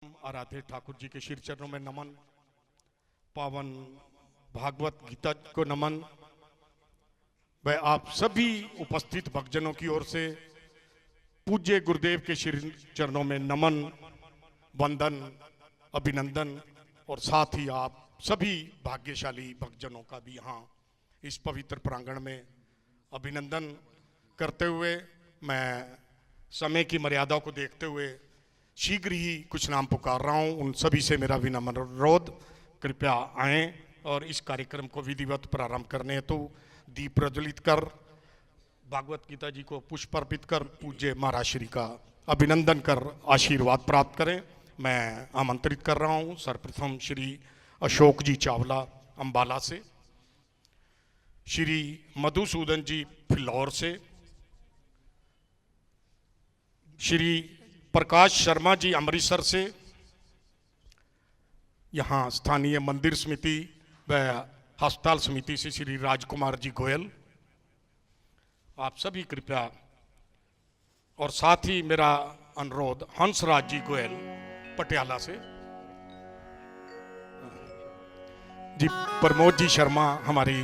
आराध्य ठाकुर जी के श्री चरणों में नमन। पावन भागवत गीता को नमन। वह आप सभी उपस्थित भक्तजनों की ओर से पूज्य गुरुदेव के श्री चरणों में नमन, वंदन, अभिनंदन और साथ ही आप सभी भाग्यशाली भक्तजनों का भी यहाँ इस पवित्र प्रांगण में अभिनंदन करते हुए मैं समय की मर्यादा को देखते हुए शीघ्र ही कुछ नाम पुकार रहा हूं। उन सभी से मेरा विनम्र अनुरोध, कृपया आएं और इस कार्यक्रम को विधिवत प्रारंभ करने हेतु दीप प्रज्वलित कर भागवत गीता जी को पुष्प अर्पित कर पूज्य महाराज श्री का अभिनंदन कर आशीर्वाद प्राप्त करें। मैं आमंत्रित कर रहा हूं सर्वप्रथम श्री अशोक जी चावला अंबाला से, श्री मधुसूदन जी फिलौर से, श्री प्रकाश शर्मा जी अमृतसर से, यहाँ स्थानीय मंदिर समिति व अस्पताल समिति से श्री राजकुमार जी गोयल, आप सभी कृपया, और साथ ही मेरा अनुरोध हंसराज जी गोयल पटियाला से, जी प्रमोद जी शर्मा हमारी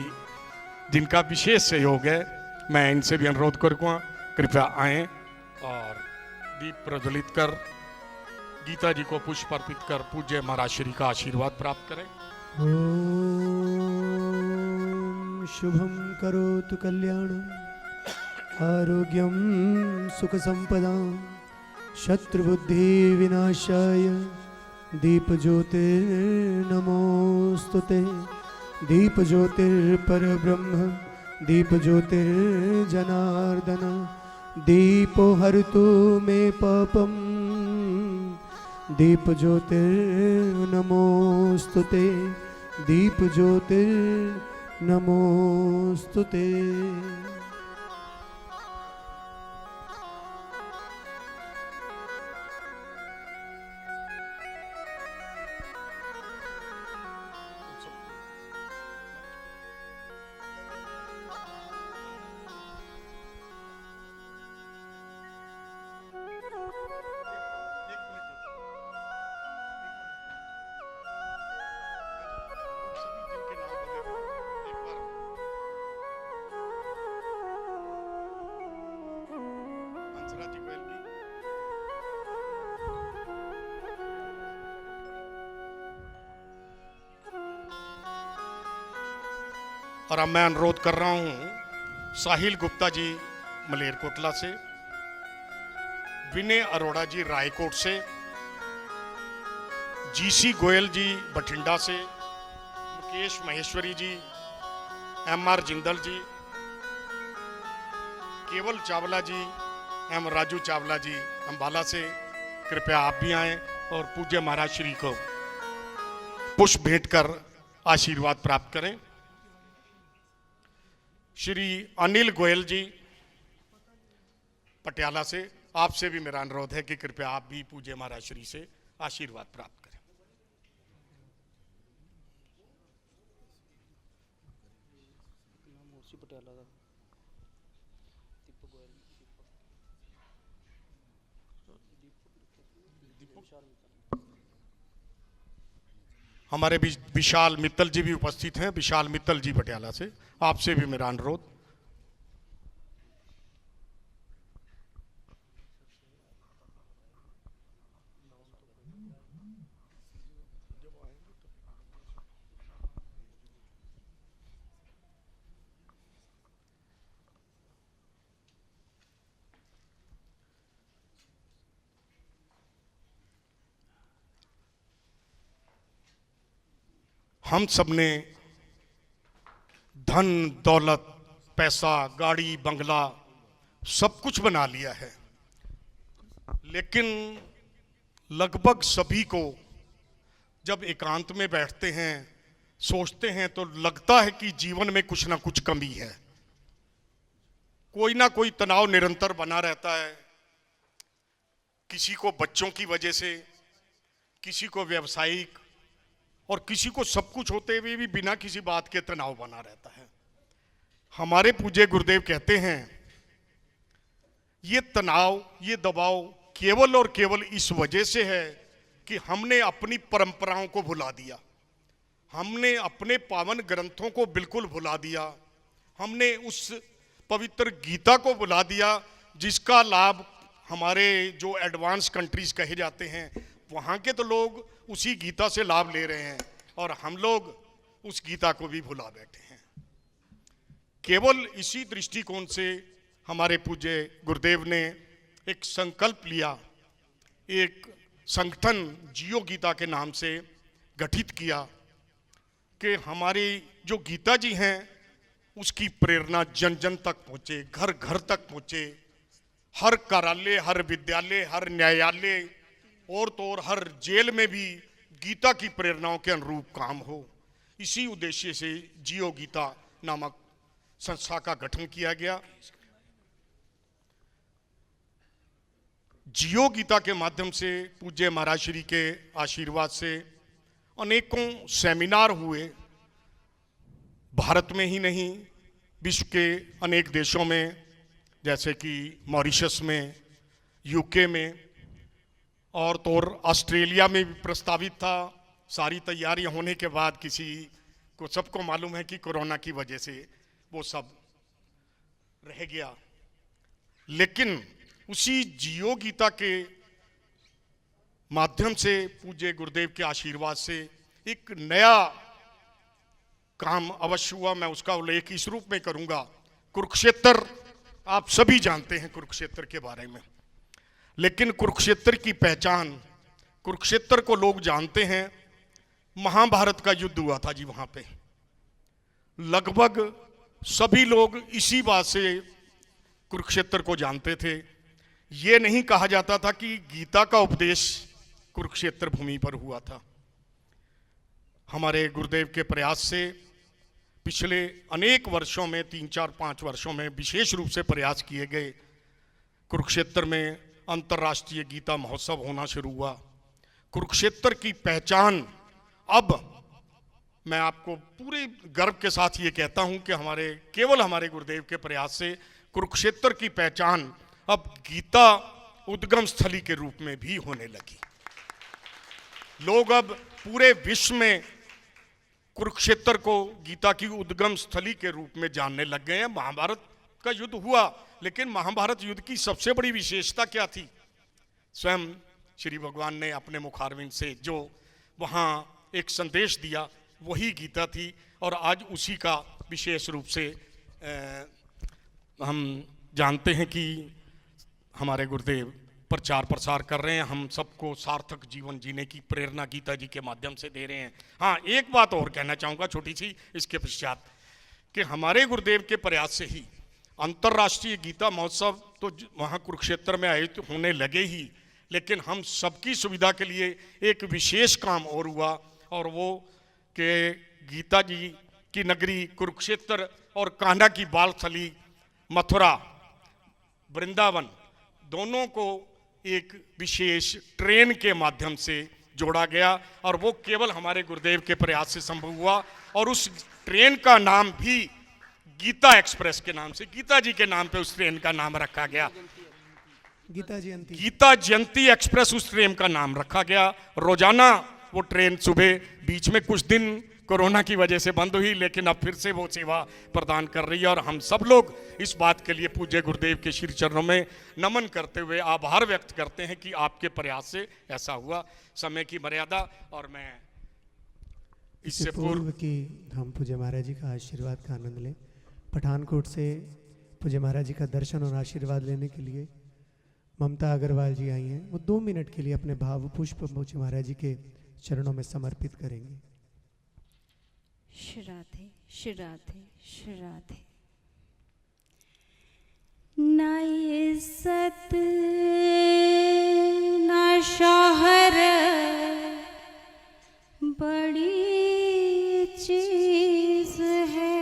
जिनका विशेष सहयोग है, मैं इनसे भी अनुरोध करूँगा कृपया आएं और दीप प्रज्वलित कर गीता जी को पुष्प अर्पित कर पूज्य महाराज श्री का आशीर्वाद प्राप्त करें। ओम शुभम करोतु कल्याणम आरोग्यम सुख संपदां शत्रुबुद्धि विनाशाय दीप ज्योतिर्नमोस्तुते। दीप ज्योतिर्परब्रह्म दीप ज्योतिर्जनार्दन दीपो हरतु मे पापम दीप ज्योतिर्नमोस्तुते। दीप ज्योतिर्नमोस्तुते। और अब मैं अनुरोध कर रहा हूं साहिल गुप्ता जी मलेरकोटला से, विनय अरोड़ा जी रायकोट से, जीसी गोयल जी बठिंडा से, मुकेश महेश्वरी जी, एमआर जिंदल जी, केवल चावला जी, एम राजू चावला जी अंबाला से, कृपया आप भी आएं और पूज्य महाराज श्री को पुष्प भेंट कर आशीर्वाद प्राप्त करें। श्री अनिल गोयल जी पटियाला से, आपसे भी मेरा अनुरोध है कि कृपया आप भी पूज्य महाराज श्री से आशीर्वाद प्राप्त करें। हमारे बीच विशाल मित्तल जी भी उपस्थित हैं, विशाल मित्तल जी पटियाला से, आपसे भी मेरा अनुरोध। हम सबने धन दौलत पैसा गाड़ी बंगला सब कुछ बना लिया है, लेकिन लगभग सभी को जब एकांत में बैठते हैं सोचते हैं तो लगता है कि जीवन में कुछ ना कुछ कमी है। कोई ना कोई तनाव निरंतर बना रहता है, किसी को बच्चों की वजह से, किसी को व्यावसायिक, और किसी को सब कुछ होते हुए भी बिना किसी बात के तनाव बना रहता है। हमारे पूज्य गुरुदेव कहते हैं ये तनाव, ये दबाव केवल और केवल इस वजह से है कि हमने अपनी परंपराओं को भुला दिया, हमने अपने पावन ग्रंथों को बिल्कुल भुला दिया, हमने उस पवित्र गीता को भुला दिया जिसका लाभ हमारे जो एडवांस कंट्रीज कहे जाते हैं वहाँ के तो लोग उसी गीता से लाभ ले रहे हैं और हम लोग उस गीता को भी भुला बैठे हैं। केवल इसी दृष्टिकोण से हमारे पूज्य गुरुदेव ने एक संकल्प लिया, एक संगठन जियो गीता के नाम से गठित किया कि हमारी जो गीता जी हैं उसकी प्रेरणा जन जन तक पहुँचे, घर घर तक पहुँचे, हर कार्यालय, हर विद्यालय, हर न्यायालय और तो और हर जेल में भी गीता की प्रेरणाओं के अनुरूप काम हो। इसी उद्देश्य से जियो गीता नामक संस्था का गठन किया गया। जियो गीता के माध्यम से पूज्य महाराज श्री के आशीर्वाद से अनेकों सेमिनार हुए, भारत में ही नहीं विश्व के अनेक देशों में, जैसे कि मॉरिशस में, यूके में और तो और ऑस्ट्रेलिया में भी प्रस्तावित था। सारी तैयारियां होने के बाद किसी को, सबको मालूम है कि कोरोना की वजह से वो सब रह गया, लेकिन उसी जियो गीता के माध्यम से पूज्य गुरुदेव के आशीर्वाद से एक नया काम अवश्य हुआ। मैं उसका उल्लेख इस रूप में करूंगा। कुरुक्षेत्र, आप सभी जानते हैं कुरुक्षेत्र के बारे में, लेकिन कुरुक्षेत्र की पहचान, कुरुक्षेत्र को लोग जानते हैं, महाभारत का युद्ध हुआ था जी वहां पे। लगभग सभी लोग इसी बात से कुरुक्षेत्र को जानते थे। ये नहीं कहा जाता था कि गीता का उपदेश कुरुक्षेत्र भूमि पर हुआ था। हमारे गुरुदेव के प्रयास से पिछले अनेक वर्षों में, 3-4-5 वर्षों में विशेष रूप से प्रयास किए गए। कुरुक्षेत्र में अंतर्राष्ट्रीय गीता महोत्सव होना शुरू हुआ। कुरुक्षेत्र की पहचान, अब मैं आपको पूरे गर्व के साथ ये कहता हूं कि केवल हमारे गुरुदेव के प्रयास से कुरुक्षेत्र की पहचान अब गीता उद्गम स्थली के रूप में भी होने लगी। लोग अब पूरे विश्व में कुरुक्षेत्र को गीता की उद्गम स्थली के रूप में जानने लग गए हैं। महाभारत का युद्ध हुआ, लेकिन महाभारत युद्ध की सबसे बड़ी विशेषता क्या थी? स्वयं श्री भगवान ने अपने मुखारविंद से जो वहाँ एक संदेश दिया वही गीता थी, और आज उसी का विशेष रूप से हम जानते हैं कि हमारे गुरुदेव प्रचार प्रसार कर रहे हैं। हम सबको सार्थक जीवन जीने की प्रेरणा गीता जी के माध्यम से दे रहे हैं। हाँ, एक बात और कहना चाहूँगा छोटी सी इसके पश्चात, कि हमारे गुरुदेव के प्रयास से ही अंतर्राष्ट्रीय गीता महोत्सव तो वहाँ कुरुक्षेत्र में आयोजित होने लगे ही, लेकिन हम सबकी सुविधा के लिए एक विशेष काम और हुआ, और वो कि गीता जी की नगरी कुरुक्षेत्र और कान्हा की बालस्थली मथुरा, वृंदावन, दोनों को एक विशेष ट्रेन के माध्यम से जोड़ा गया, और वो केवल हमारे गुरुदेव के प्रयास से संभव हुआ। और उस ट्रेन का नाम भी गीता एक्सप्रेस के नाम से, गीता जी के नाम पे उस ट्रेन का नाम रखा गया। गीता जयंती एक्सप्रेस उस ट्रेन का नाम रखा गया। रोजाना वो ट्रेन सुबह, बीच में कुछ दिन कोरोना की वजह से बंद हुई, लेकिन अब फिर से वो सेवा प्रदान कर रही है। और हम सब लोग इस बात के लिए पूज्य गुरुदेव के श्री चरणों में नमन करते हुए आभार व्यक्त करते हैं कि आपके प्रयास से ऐसा हुआ। समय की मर्यादा, और मैं इससे पूर्व कि हम पूज्य महाराज जी का आशीर्वाद का आनंद लें, पठानकोट से पूज्य महाराज जी का दर्शन और आशीर्वाद लेने के लिए ममता अग्रवाल जी आई हैं। वो 2 मिनट के लिए अपने भाव पुष्प पूज्य महाराज जी के चरणों में समर्पित करेंगे। श्राद्धे श्राद्धे श्राद्धे। ना इज्जत ना शोहर बड़ी चीज है,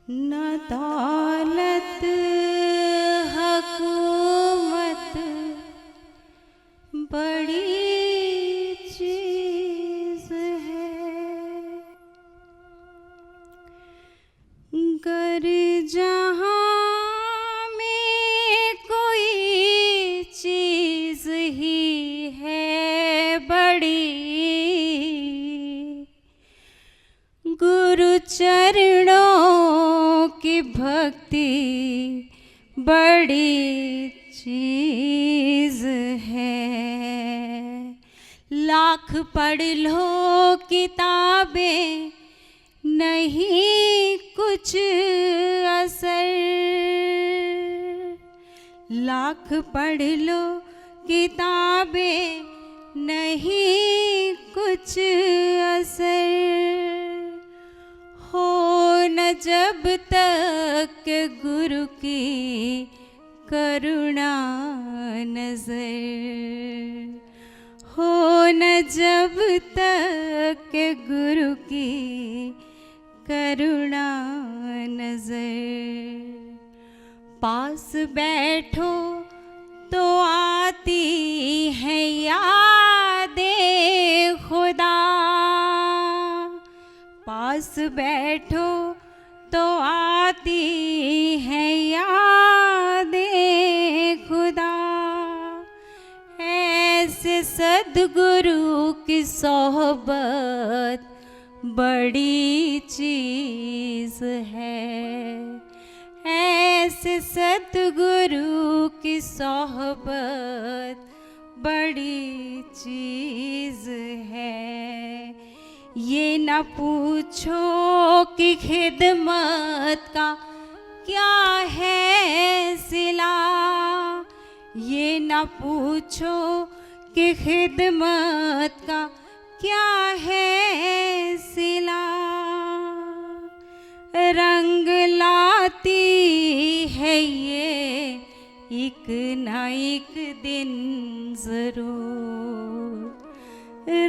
न दौलत हुकूमत बड़ी चीज है। गर जहाँ में कोई चीज ही है बड़ी, गुरु चरणों की भक्ति बड़ी चीज है। लाख पढ़ लो किताबें नहीं कुछ असर, लाख पढ़ लो किताबें नहीं कुछ असर, हो न जब तक गुरु की करुणा नजर, हो न जब तक गुरु की करुणा नजर। पास बैठो तो आती है यादें खुदा, पास बैठो तो आती है यादें खुदा। ऐसे सद्गुरु की सोहबत बड़ी चीज है, ऐसे सद्गुरु की सोहबत बड़ी चीज है। ये न पूछो कि खिदमत का क्या है सिला, ये न पूछो कि खिदमत का क्या है सिला। रंग लाती है ये एक न एक दिन जरूर,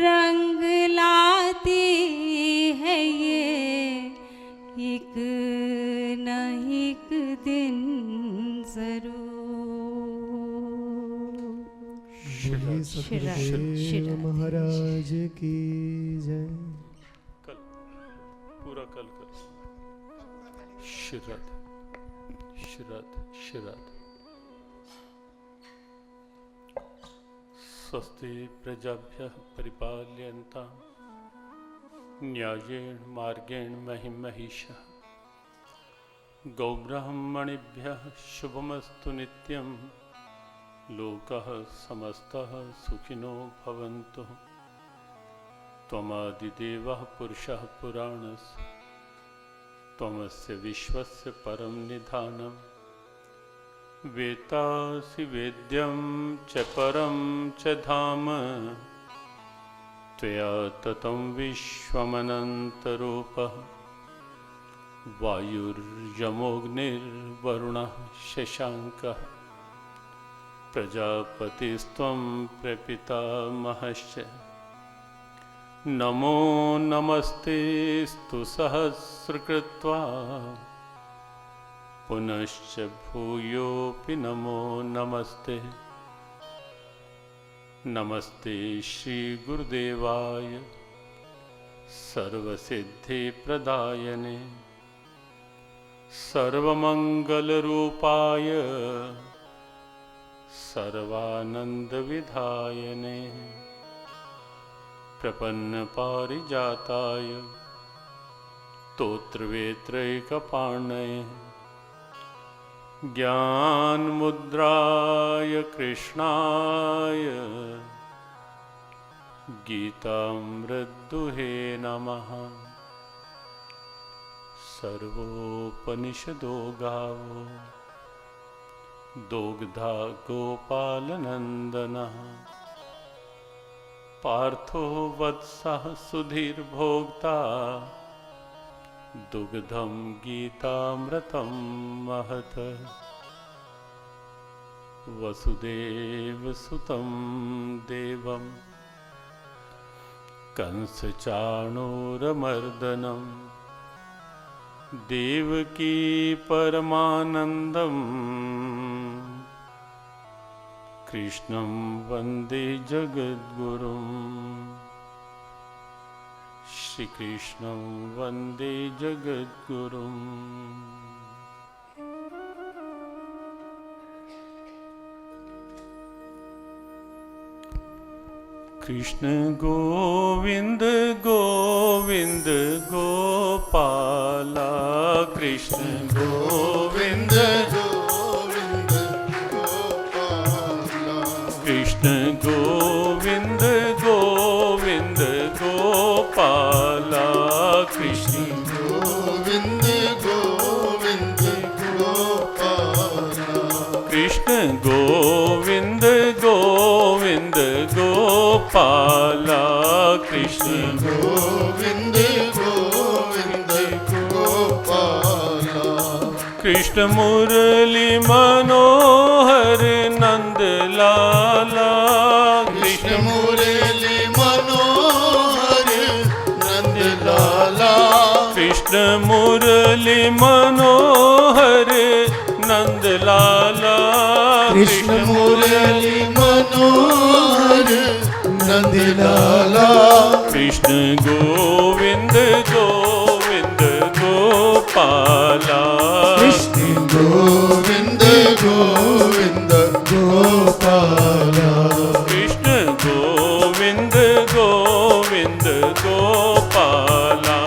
रंग लाती है ये एक न एक दिन जरूर। बोलिए सतगुरुदेव महाराज की जय। कल पूरा कल कर श्रद्ध श्रद्ध श्रद्ध। स्वस्ति प्रजाभ्यः परिपालयन्तां न्यायेन मार्गेण महिं महिषः। गौब्राह्मणेभ्यः शुभमस्तु नित्यं। लोकः समस्तः सुखिनो भवन्तु। त्वमादिदेवः पुरुषः पुराणस्य, त्वमस्य विश्वस्य परं निधानम्। वेत्तासि वेद्यं च परं च धाम, त्वया ततं विश्वमनन्तरूपः। वायुर्यमोऽग्निर्वरुणः शशाङ्कः, प्रजापतिस्त्वं प्रपितामहश्च। नमो नमस्तेऽस्तु सहस्रकृत्वा, पुनश्च भूयोऽपि नमो नमस्ते। नमस्ते श्रीगुरुदेवाय सर्वसिद्धिप्रदायने, सर्वमङ्गलरूपाय सर्वानन्दविधायने, प्रपन्नपारिजाताय स्तोत्रवेत्रैकपाणये, ज्ञानमुद्राय कृष्णाय गीतामृतदुहे नमः। सर्वोपनिषदो गावो दुग्धा गोपालनन्दनः। पार्थो वत्सः सुधीर्भोक्ता, दुग्धं गीतामृतं महत्। वसुदेवसुतं देवं कंसचाणूरमर्दनं, देवकी परमानन्दं कृष्णं वन्दे जगद्गुरुम्। श्रीकृष्णं वन्दे जगद्गुरुम्। कृष्ण गोविंद गोविंद गोपाला कृष्ण गोविंद गोविंद गोपाला कृष्ण गोविंद गोविंद गोपाला कृष्ण गोविंद गोविंद गोपाला कृष्ण गोविंद गोविंद गोपाला कृष्ण गोविंद गोविंद गोपाला कृष्ण मुरली मनोहर नंद लाला कृष्ण मुरली मनोहर नंद लाला कृष्ण मुरली मनोहर नंद लाला कृष्ण मुरली मनोहर नंद लाला कृष्ण गोविंद गोविंद गोपाला कृष्ण गोविंद गोविंद गोपाला कृष्ण गोविंद गोविंद गोपाला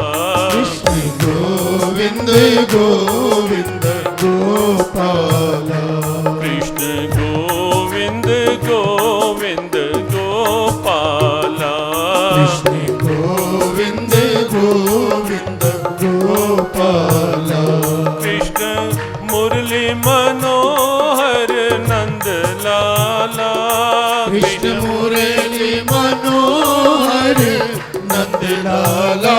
कृष्ण गोविंद गोविंद गोपाला कृष्ण गोविंद गोविंद गोपाला कृष्ण गोविंद गोविंद गोपाला कृष्ण मुरली मनोहर नंद लाला कृष्ण मुरली मनोहर नंद लाला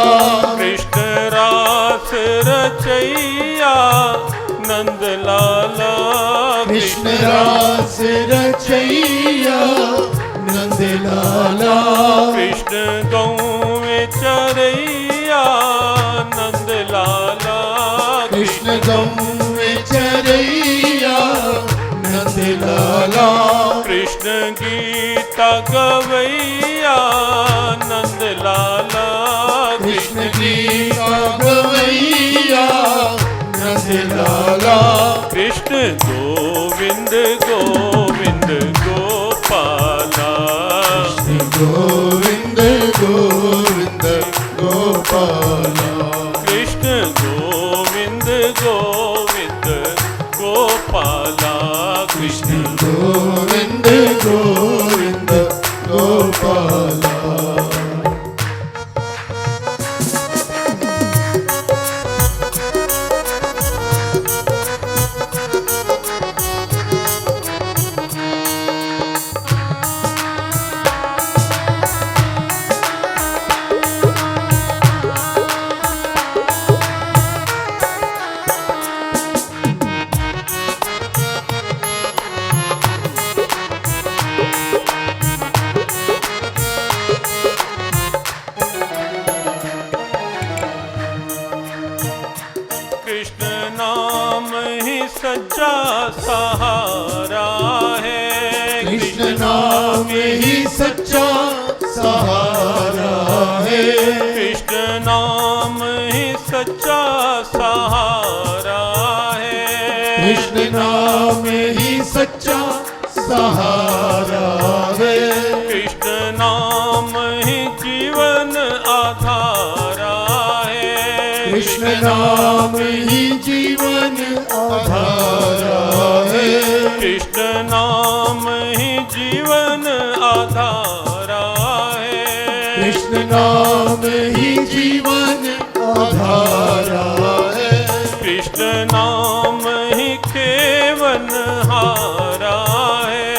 कृष्ण रास रचैया नंद लाला कृष्ण रास रचैया नंद लाला कृष्ण गौ चरैया नंद लाला कृष्ण गौ चरैया नंद लाला कृष्ण गीता गवैया नंद लाला कृष्ण गीता गवैया नंद लाला कृष्ण गोविंद गोविंद गोपाला कृष्ण गोविंद गोविंद गोपाला कृष्ण गोविंद गोविंद गोपाला कृष्ण गोविंद गोविंद गोपाला कृष्ण नाम ही सच्चा सहारा है कृष्ण नाम ही सच्चा सहारा है कृष्ण नाम ही सच्चा सहारा है कृष्ण नाम ही सच्चा सहारा है कृष्ण नाम ही जीवन आधारा है कृष्ण नाम ही जीवन आधारा है कृष्ण नाम ही जीवन आधारा है कृष्ण नाम ही जीवन आधारा है कृष्ण नाम ही केवन हारा है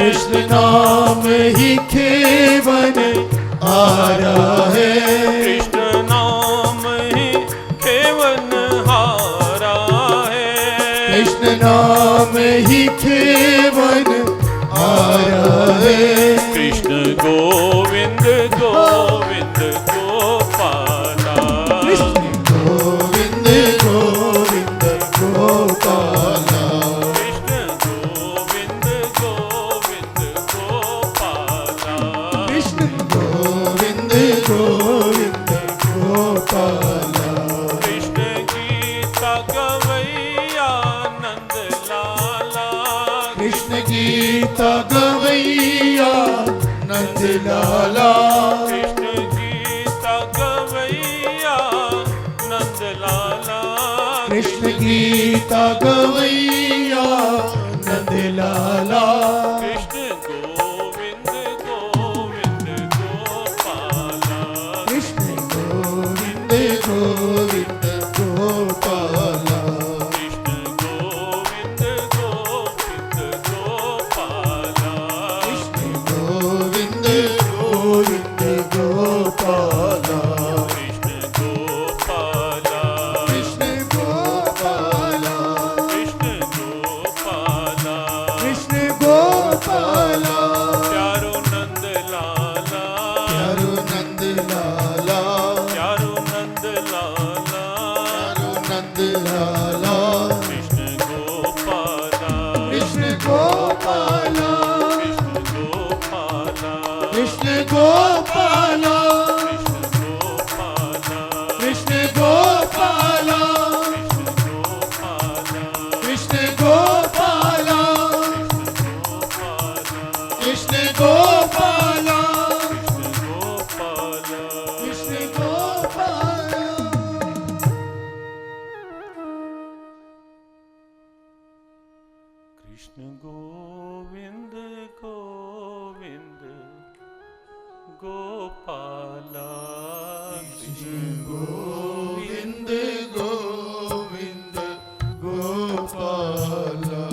कृष्ण नाम ही केवन आरा है कृष्ण नाम ही केवन हारा है कृष्ण नाम ही केवन आरा है कृष्ण गोविंद गोविंद गोपाला कृष्ण गोविंद गोविंद गोपाला कृष्ण गोविंद गोविंद गोपाला कृष्ण गोविंद गोविंद गोपाला कृष्ण गीता गवैया नंद लाला कृष्ण गीता गवैया नंद लाला कृष्ण गीता गवैया नंद लाला कृष्ण गीता गवैया नंद लाला कृष्ण गोविंद गोविंद गोपाला कृष्ण गोविंद गोविंद गोपाला कृष्ण गोविंद गोविंद गोपाला कृष्ण गोविंद गोविंद गोपाला कृष्ण गोपाला कृष्ण गोपाला कृष्ण गोपाला कृष्ण गोपाला प्यारो नंद लाला प्यारो नंद लाला प्यारो नंद लाला प्यारो नंद लाला कृष्ण गोपाला कृष्ण गोपाला कृष्ण गोपाला कृष्ण गोपाला कृष्ण गोपाला कृष्ण कृष्ण गोपाला गोपाला कृष्ण गोपाला कृष्ण कृष्ण गोपाला गोपाला कृष्ण गोविंद गोविंद गोपाला गोविंद गोविंद गोपाला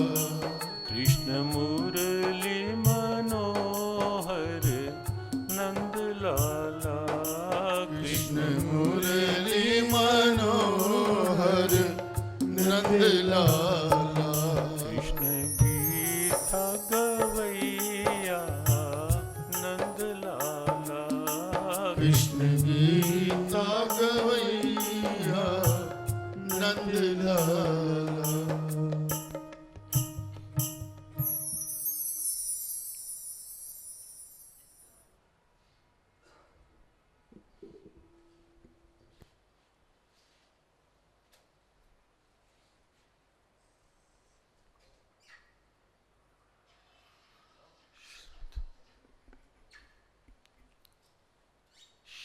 कृष्ण मुरली मनोहर नंद लाला कृष्ण मुरली मनोहर नंद लाला कृष्ण गीता गवैया नंद लाला कृष्ण गीता गवैया नंद लाला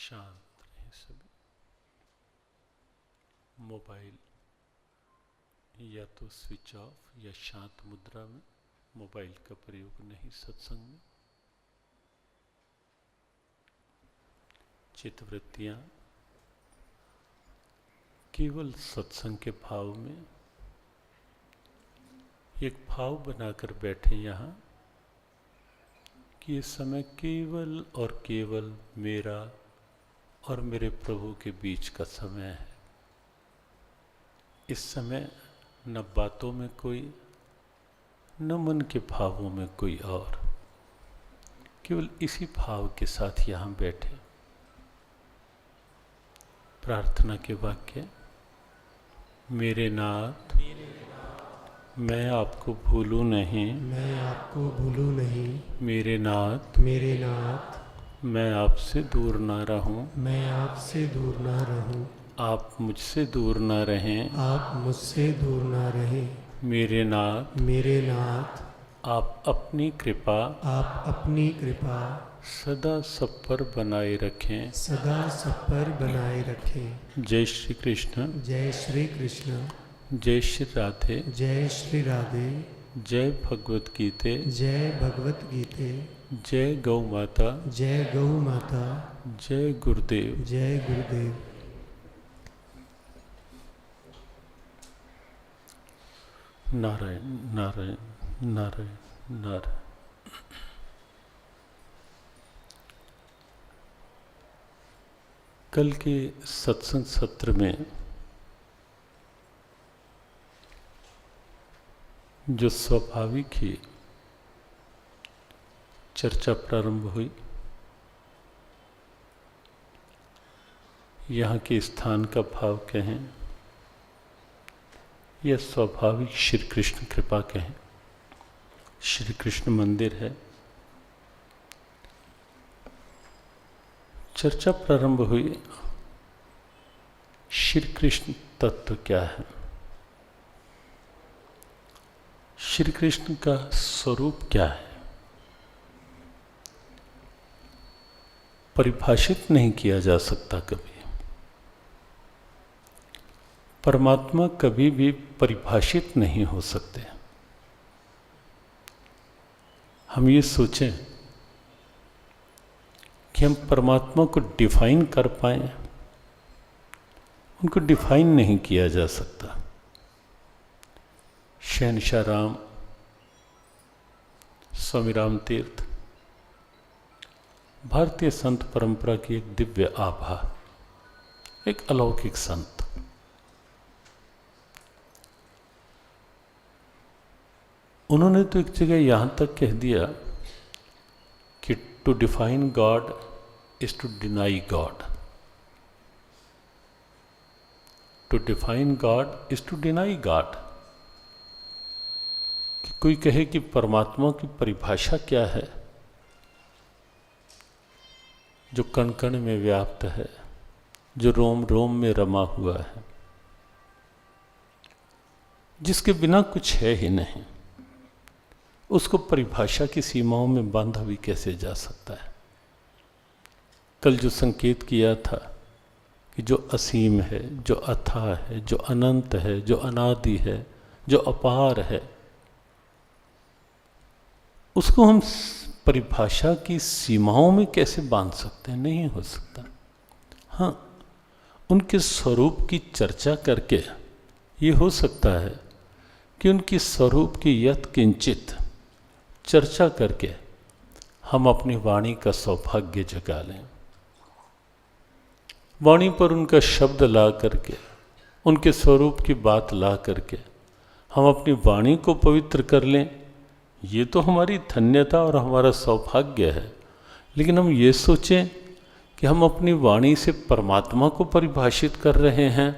शांत रहे सभी। मोबाइल या तो स्विच ऑफ या शांत मुद्रा में, मोबाइल का प्रयोग नहीं सत्संग में। चित्तवृत्तियां केवल सत्संग के भाव में एक भाव बनाकर बैठे यहाँ कि इस समय केवल और केवल मेरा और मेरे प्रभु के बीच का समय है। इस समय न बातों में कोई, न मन के भावों में कोई और, केवल इसी भाव के साथ यहाँ बैठे। प्रार्थना के वाक्य, मेरे नाथ मैं आपको भूलूं नहीं, मैं आपको भूलूं नहीं, मेरे नाथ मेरे नाथ मैं आपसे दूर ना रहूं, मैं आपसे दूर ना रहूं, आप मुझसे दूर ना रहें। आप मुझसे दूर ना रहें। मेरे नाथ मेरे नाथ आप अपनी कृपा आप अपनी कृपा सदा सब पर बनाए रखें। सदा सब पर बनाए रखें। जय श्री कृष्ण, जय श्री कृष्ण, जय श्री राधे, जय श्री राधे, जय भगवत गीते, जय भगवत गीते, जय गौ माता, जय गौ माता, जय गुरुदेव। जय गुरुदेव। नारायण नारायण नारायण नारायण। कल के सत्संग सत्र में जो स्वाभाविक ही चर्चा प्रारंभ हुई, यहाँ के स्थान का भाव कहें या स्वाभाविक श्री कृष्ण कृपा कहें, श्री कृष्ण मंदिर है। चर्चा प्रारंभ हुई, श्री कृष्ण तत्व क्या है, श्री कृष्ण का स्वरूप क्या है। परिभाषित नहीं किया जा सकता कभी। परमात्मा कभी भी परिभाषित नहीं हो सकते। हम ये सोचें कि हम परमात्मा को डिफाइन कर पाएं, उनको डिफाइन नहीं किया जा सकता। शहनशाह राम, स्वामी राम तीर्थ भारतीय संत परंपरा की एक दिव्य आभा, एक अलौकिक संत। उन्होंने तो एक जगह यहाँ तक कह दिया कि to define God is to deny God. To define God is to deny God. कोई कहे कि परमात्मा की परिभाषा क्या है, जो कण कण में व्याप्त है, जो रोम रोम में रमा हुआ है, जिसके बिना कुछ है ही नहीं, उसको परिभाषा की सीमाओं में बांधा भी कैसे जा सकता है। कल जो संकेत किया था कि जो असीम है, जो अथाह है, जो अनंत है, जो अनादि है, जो अपार है, उसको हम परिभाषा की सीमाओं में कैसे बांध सकते हैं? नहीं हो सकता। हाँ, उनके स्वरूप की चर्चा करके ये हो सकता है कि उनकी स्वरूप की यत् किंचित चर्चा करके हम अपनी वाणी का सौभाग्य जगा लें। वाणी पर उनका शब्द ला करके, उनके स्वरूप की बात ला करके हम अपनी वाणी को पवित्र कर लें, ये तो हमारी धन्यता और हमारा सौभाग्य है। लेकिन हम ये सोचें कि हम अपनी वाणी से परमात्मा को परिभाषित कर रहे हैं,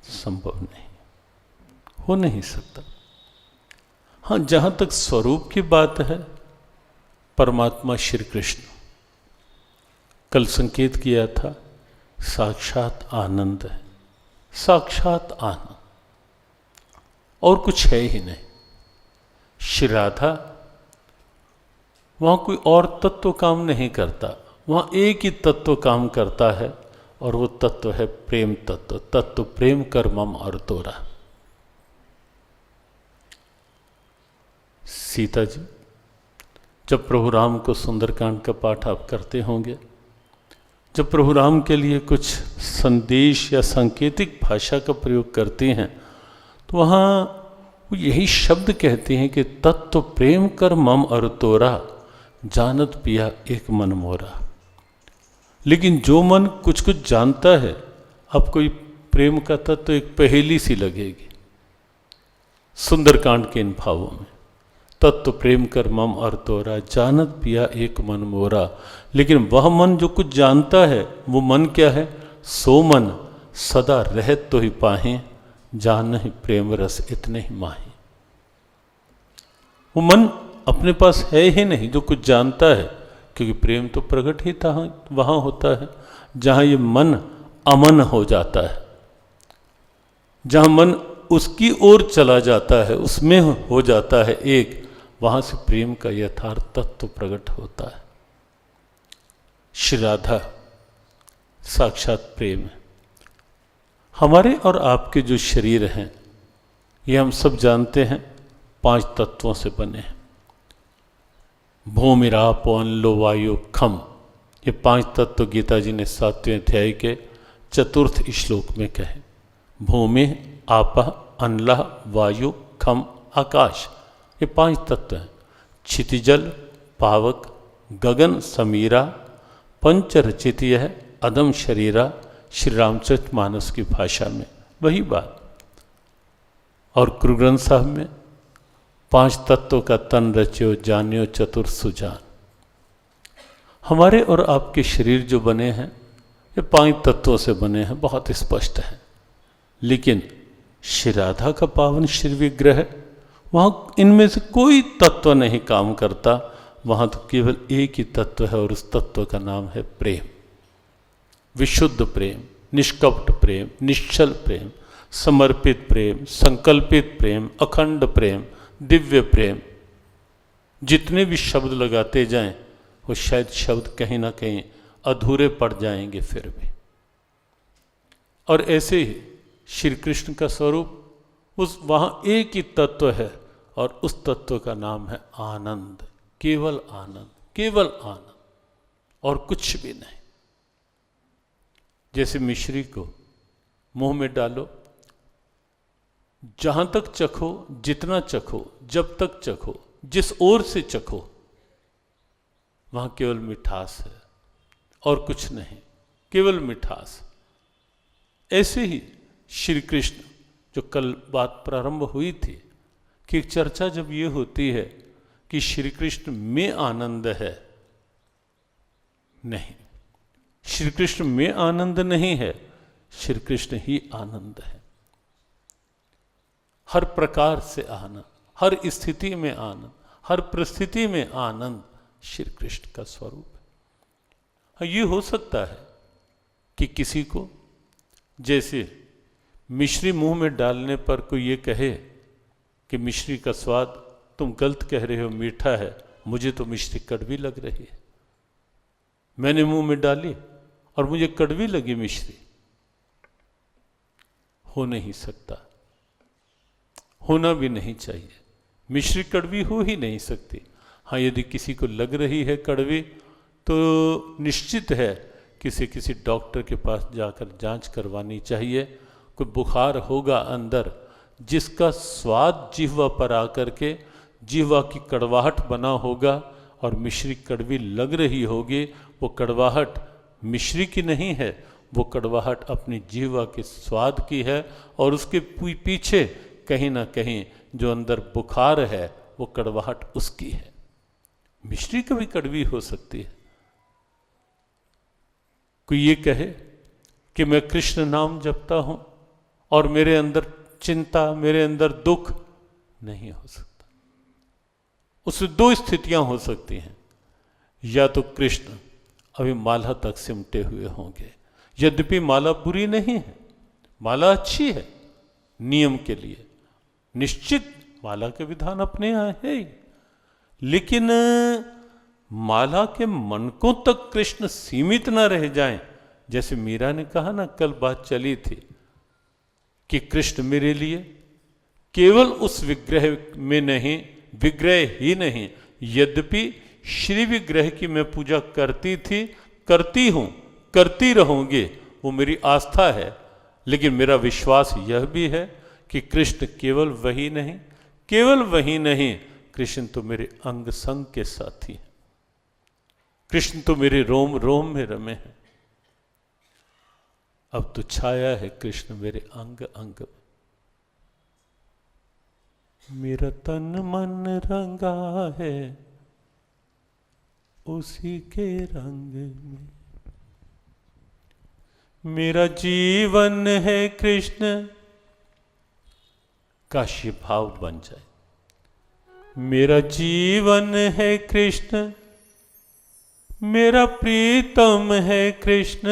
संभव नहीं, हो नहीं सकता। हाँ, जहाँ तक स्वरूप की बात है, परमात्मा श्री कृष्ण, कल संकेत किया था, साक्षात आनंद है, साक्षात आनंद, और कुछ है ही नहीं। श्री राधा, वहाँ कोई और तत्व काम नहीं करता, वहाँ एक ही तत्व काम करता है, और वो तत्व है प्रेम तत्व। तत्व प्रेम कर मम और तोरा। सीता जी, जब प्रभु राम को सुंदरकांड का पाठ आप करते होंगे, जब प्रभु राम के लिए कुछ संदेश या सांकेतिक भाषा का प्रयोग करती हैं, तो वहाँ वो यही शब्द कहते हैं कि तत्व प्रेम कर मम और तोरा, जानत पिया एक मन मोरा। लेकिन जो मन कुछ कुछ जानता है, अब कोई प्रेम का तत्व एक पहेली सी लगेगी सुंदरकांड के इन भावों में। तत्व प्रेम कर मम और तोरा, जानत पिया एक मन मोरा। लेकिन वह मन जो कुछ जानता है, वो मन क्या है? सो मन सदा रहत तो ही पाहे, जान ही प्रेम रस इतने ही माहे। वो मन अपने पास है ही नहीं जो कुछ जानता है, क्योंकि प्रेम तो प्रकट ही था वहाँ होता है जहाँ ये मन अमन हो जाता है, जहाँ मन उसकी ओर चला जाता है, उसमें हो जाता है एक, वहाँ से प्रेम का यथार्थ तत्व प्रकट होता है। श्री राधा साक्षात प्रेम है। हमारे और आपके जो शरीर हैं, ये हम सब जानते हैं 5 तत्वों से बने हैं। भूमि रापो अनलो वायु खम, ये 5 तत्व गीता जी ने 7वें अध्याय के 4th श्लोक में कहे। भूमि, आपः, अनलः, वायु, खम, आकाश, ये 5 तत्व हैं। क्षितिजल, पावक, गगन, समीरा, पंचरचितीय है, अदम शरीरा, श्री रामचरितमानस की भाषा में वही बात। और गुरु ग्रंथ साहब में 5 तत्वों का तन रच्यो जान्यो चतुर सुजान। हमारे और आपके शरीर जो बने हैं, ये 5 तत्वों से बने हैं, बहुत स्पष्ट है। लेकिन श्री राधा का पावन श्री विग्रह, वहाँ इनमें से कोई तत्व नहीं काम करता, वहाँ तो केवल एक ही तत्व है, और उस तत्व का नाम है प्रेम। विशुद्ध प्रेम, निष्कपट प्रेम, निश्चल प्रेम, समर्पित प्रेम, संकल्पित प्रेम, अखंड प्रेम, दिव्य प्रेम। जितने भी शब्द लगाते जाएं, वो शायद शब्द कहीं ना कहीं अधूरे पड़ जाएंगे फिर भी। और ऐसे ही श्री कृष्ण का स्वरूप उस वहाँ एक ही तत्व है और उस तत्व का नाम है आनंद, केवल आनंद, केवल आनंद और कुछ भी नहीं। जैसे मिश्री को मुंह में डालो, जहां तक चखो, जितना चखो, जब तक चखो, जिस ओर से चखो, वहां केवल मिठास है और कुछ नहीं, केवल मिठास। ऐसे ही श्री कृष्ण, जो कल बात प्रारंभ हुई थी कि एक चर्चा जब ये होती है कि श्री कृष्ण में आनंद है, नहीं, श्री कृष्ण में आनंद नहीं है, श्री कृष्ण ही आनंद है। हर प्रकार से आनंद, हर स्थिति में आनंद, हर परिस्थिति में आनंद श्री कृष्ण का स्वरूप है। ये हो सकता है कि किसी को जैसे मिश्री मुंह में डालने पर कोई ये कहे कि मिश्री का स्वाद तुम गलत कह रहे हो, मीठा है, मुझे तो मिश्री कड़वी लग रही है, मैंने मुंह में डाली और मुझे कड़वी लगी मिश्री। हो नहीं सकता, होना भी नहीं चाहिए। मिश्री कड़वी हो ही नहीं सकती। हाँ, यदि किसी को लग रही है कड़वी तो निश्चित है किसी डॉक्टर के पास जाकर जांच करवानी चाहिए। कोई बुखार होगा अंदर जिसका स्वाद जिह्वा पर आकर के जिह्वा की कड़वाहट बना होगा और मिश्री कड़वी लग रही होगी। वो कड़वाहट मिश्री की नहीं है, वो कड़वाहट अपनी जिह्वा के स्वाद की है और उसके पीछे कहीं ना कहीं जो अंदर बुखार है वो कड़वाहट उसकी है। मिश्री कभी कड़वी हो सकती है। कोई ये कहे कि मैं कृष्ण नाम जपता हूं और मेरे अंदर चिंता, मेरे अंदर दुख, नहीं हो सकता। उससे दो स्थितियां हो सकती हैं, या तो कृष्ण अभी माला तक सिमटे हुए होंगे, यद्यपि माला बुरी नहीं है, माला अच्छी है नियम के लिए, निश्चित माला के विधान अपने यहाँ है ही, लेकिन माला के मनकों तक कृष्ण सीमित ना रह जाएं। जैसे मीरा ने कहा ना, कल बात चली थी कि कृष्ण मेरे लिए केवल उस विग्रह में नहीं, विग्रह ही नहीं, यद्यपि श्री विग्रह की मैं पूजा करती थी, करती हूं, करती रहूंगी, वो मेरी आस्था है, लेकिन मेरा विश्वास यह भी है कि कृष्ण केवल वही नहीं, केवल वही नहीं, कृष्ण तो मेरे अंग संग के साथी हैं, कृष्ण तो मेरे रोम रोम में रमे हैं। अब तो छाया है कृष्ण मेरे अंग अंग में। मेरा तन मन रंगा है उसी के रंग में, मेरा जीवन है कृष्ण, काश ये भाव बन जाए। मेरा जीवन है कृष्ण, मेरा प्रीतम है कृष्ण,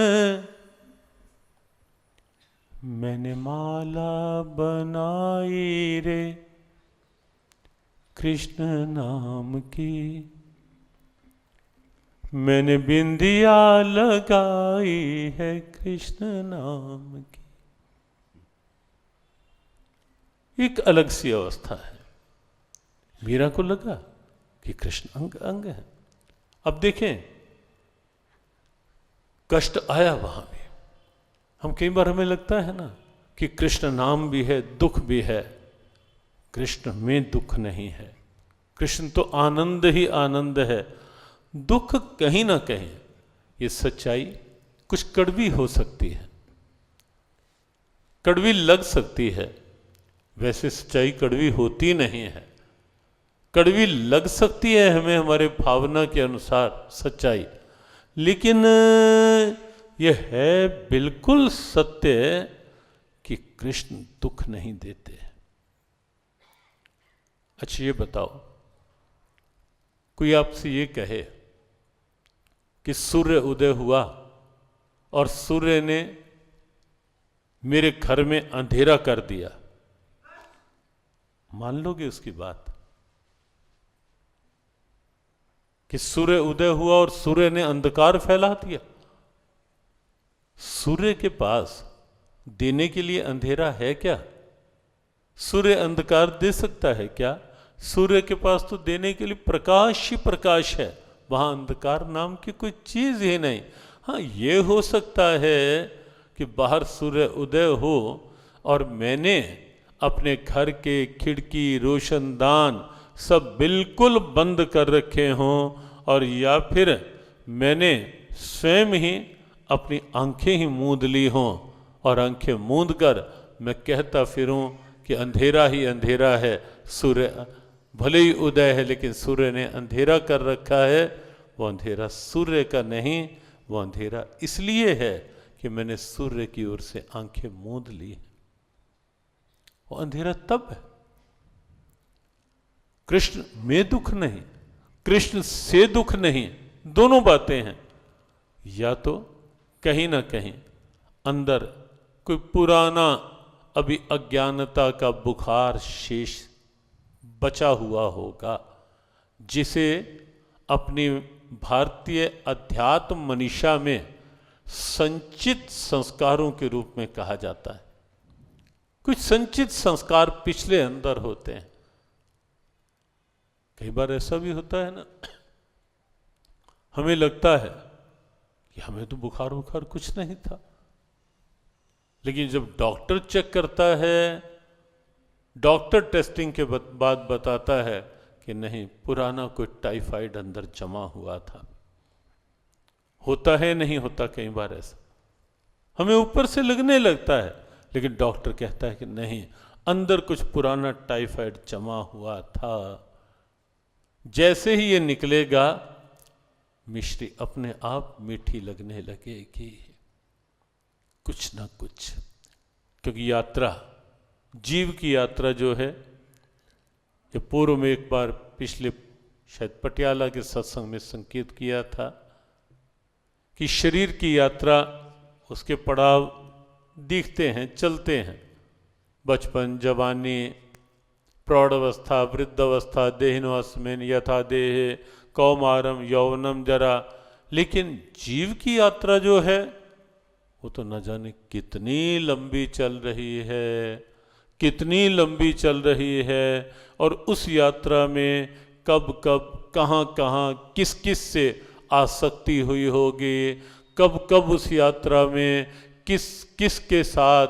मैंने माला बनाई रे कृष्ण नाम की, मैंने बिंदिया लगाई है कृष्ण नाम की। एक अलग सी अवस्था है। मीरा को लगा कि कृष्ण अंग अंग है। अब देखें, कष्ट आया वहां भी। हम कई बार हमें लगता है ना कि कृष्ण नाम भी है, दुख भी है। कृष्ण में दुख नहीं है, कृष्ण तो आनंद ही आनंद है। दुख कहीं ना कहीं, ये सच्चाई कुछ कड़वी हो सकती है, कड़वी लग सकती है। वैसे सच्चाई कड़वी होती नहीं है, कड़वी लग सकती है हमें हमारे भावना के अनुसार सच्चाई, लेकिन यह है बिल्कुल सत्य कि कृष्ण दुख नहीं देते। अच्छा ये बताओ, कोई आपसे ये कहे कि सूर्य उदय हुआ और सूर्य ने मेरे घर में अंधेरा कर दिया, मान लोगे उसकी बात? कि सूर्य उदय हुआ और सूर्य ने अंधकार फैला दिया, सूर्य के पास देने के लिए अंधेरा है क्या? सूर्य अंधकार दे सकता है क्या? सूर्य के पास तो देने के लिए प्रकाश ही प्रकाश है, वहां अंधकार नाम की कोई चीज ही नहीं। हाँ, ये हो सकता है कि बाहर सूर्य उदय हो और मैंने अपने घर के खिड़की रोशनदान सब बिल्कुल बंद कर रखे हों, और या फिर मैंने स्वयं ही अपनी आंखें ही मूंद ली हों और आंखें मूंद कर मैं कहता फिरूं कि अंधेरा ही अंधेरा है, सूर्य भले ही उदय है लेकिन सूर्य ने अंधेरा कर रखा है। वो अंधेरा सूर्य का नहीं, वो अंधेरा इसलिए है कि मैंने सूर्य की ओर से आंखें मूंद ली। वो अंधेरा तब है, कृष्ण में दुख नहीं, कृष्ण से दुख नहीं, दोनों बातें हैं। या तो कहीं ना कहीं अंदर कोई पुराना अभी अज्ञानता का बुखार शेष बचा हुआ होगा, जिसे अपनी भारतीय अध्यात्म मनीषा में संचित संस्कारों के रूप में कहा जाता है। कुछ संचित संस्कार पिछले अंदर होते हैं। कई बार ऐसा भी होता है ना, हमें लगता है कि हमें तो बुखार बुखार कुछ नहीं था, लेकिन जब डॉक्टर चेक करता है, डॉक्टर टेस्टिंग के बाद बताता है कि नहीं, पुराना कोई टाइफाइड अंदर जमा हुआ था। होता है नहीं होता कई बार ऐसा, हमें ऊपर से लगने लगता है, लेकिन डॉक्टर कहता है कि नहीं, अंदर कुछ पुराना टाइफाइड जमा हुआ था। जैसे ही ये निकलेगा, मिश्री अपने आप मीठी लगने लगेगी, कुछ ना कुछ। क्योंकि यात्रा, जीव की यात्रा जो है, ये पूर्व में एक बार पिछले शायद पटियाला के सत्संग में संकेत किया था कि शरीर की यात्रा, उसके पड़ाव दिखते हैं, चलते हैं। बचपन, जवानी, प्रौढ़ावस्था, वृद्धावस्था, देहिनोऽस्मिन् यथा देहे कौमारम यौवनम जरा। लेकिन जीव की यात्रा जो है वो तो न जाने कितनी लंबी चल रही है, कितनी लंबी चल रही है। और उस यात्रा में कब कब, कहाँ कहाँ, किस किस से आसक्ति हुई होगी, कब कब उस यात्रा में किस किस के साथ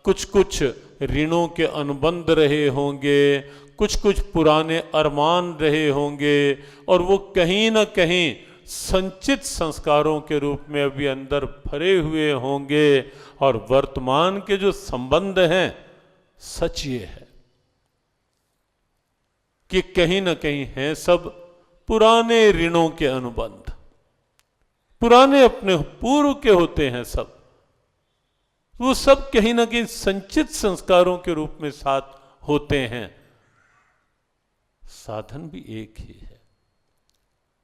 कुछ कुछ ऋणों के अनुबंध रहे होंगे, कुछ कुछ पुराने अरमान रहे होंगे, और वो कहीं ना कहीं संचित संस्कारों के रूप में अभी अंदर भरे हुए होंगे। और वर्तमान के जो संबंध हैं, सच ये है कि कहीं ना कहीं हैं सब पुराने ऋणों के अनुबंध, पुराने अपने पूर्व के होते हैं सब। वो सब कहीं ना कहीं संचित संस्कारों के रूप में साथ होते हैं। साधन भी एक ही है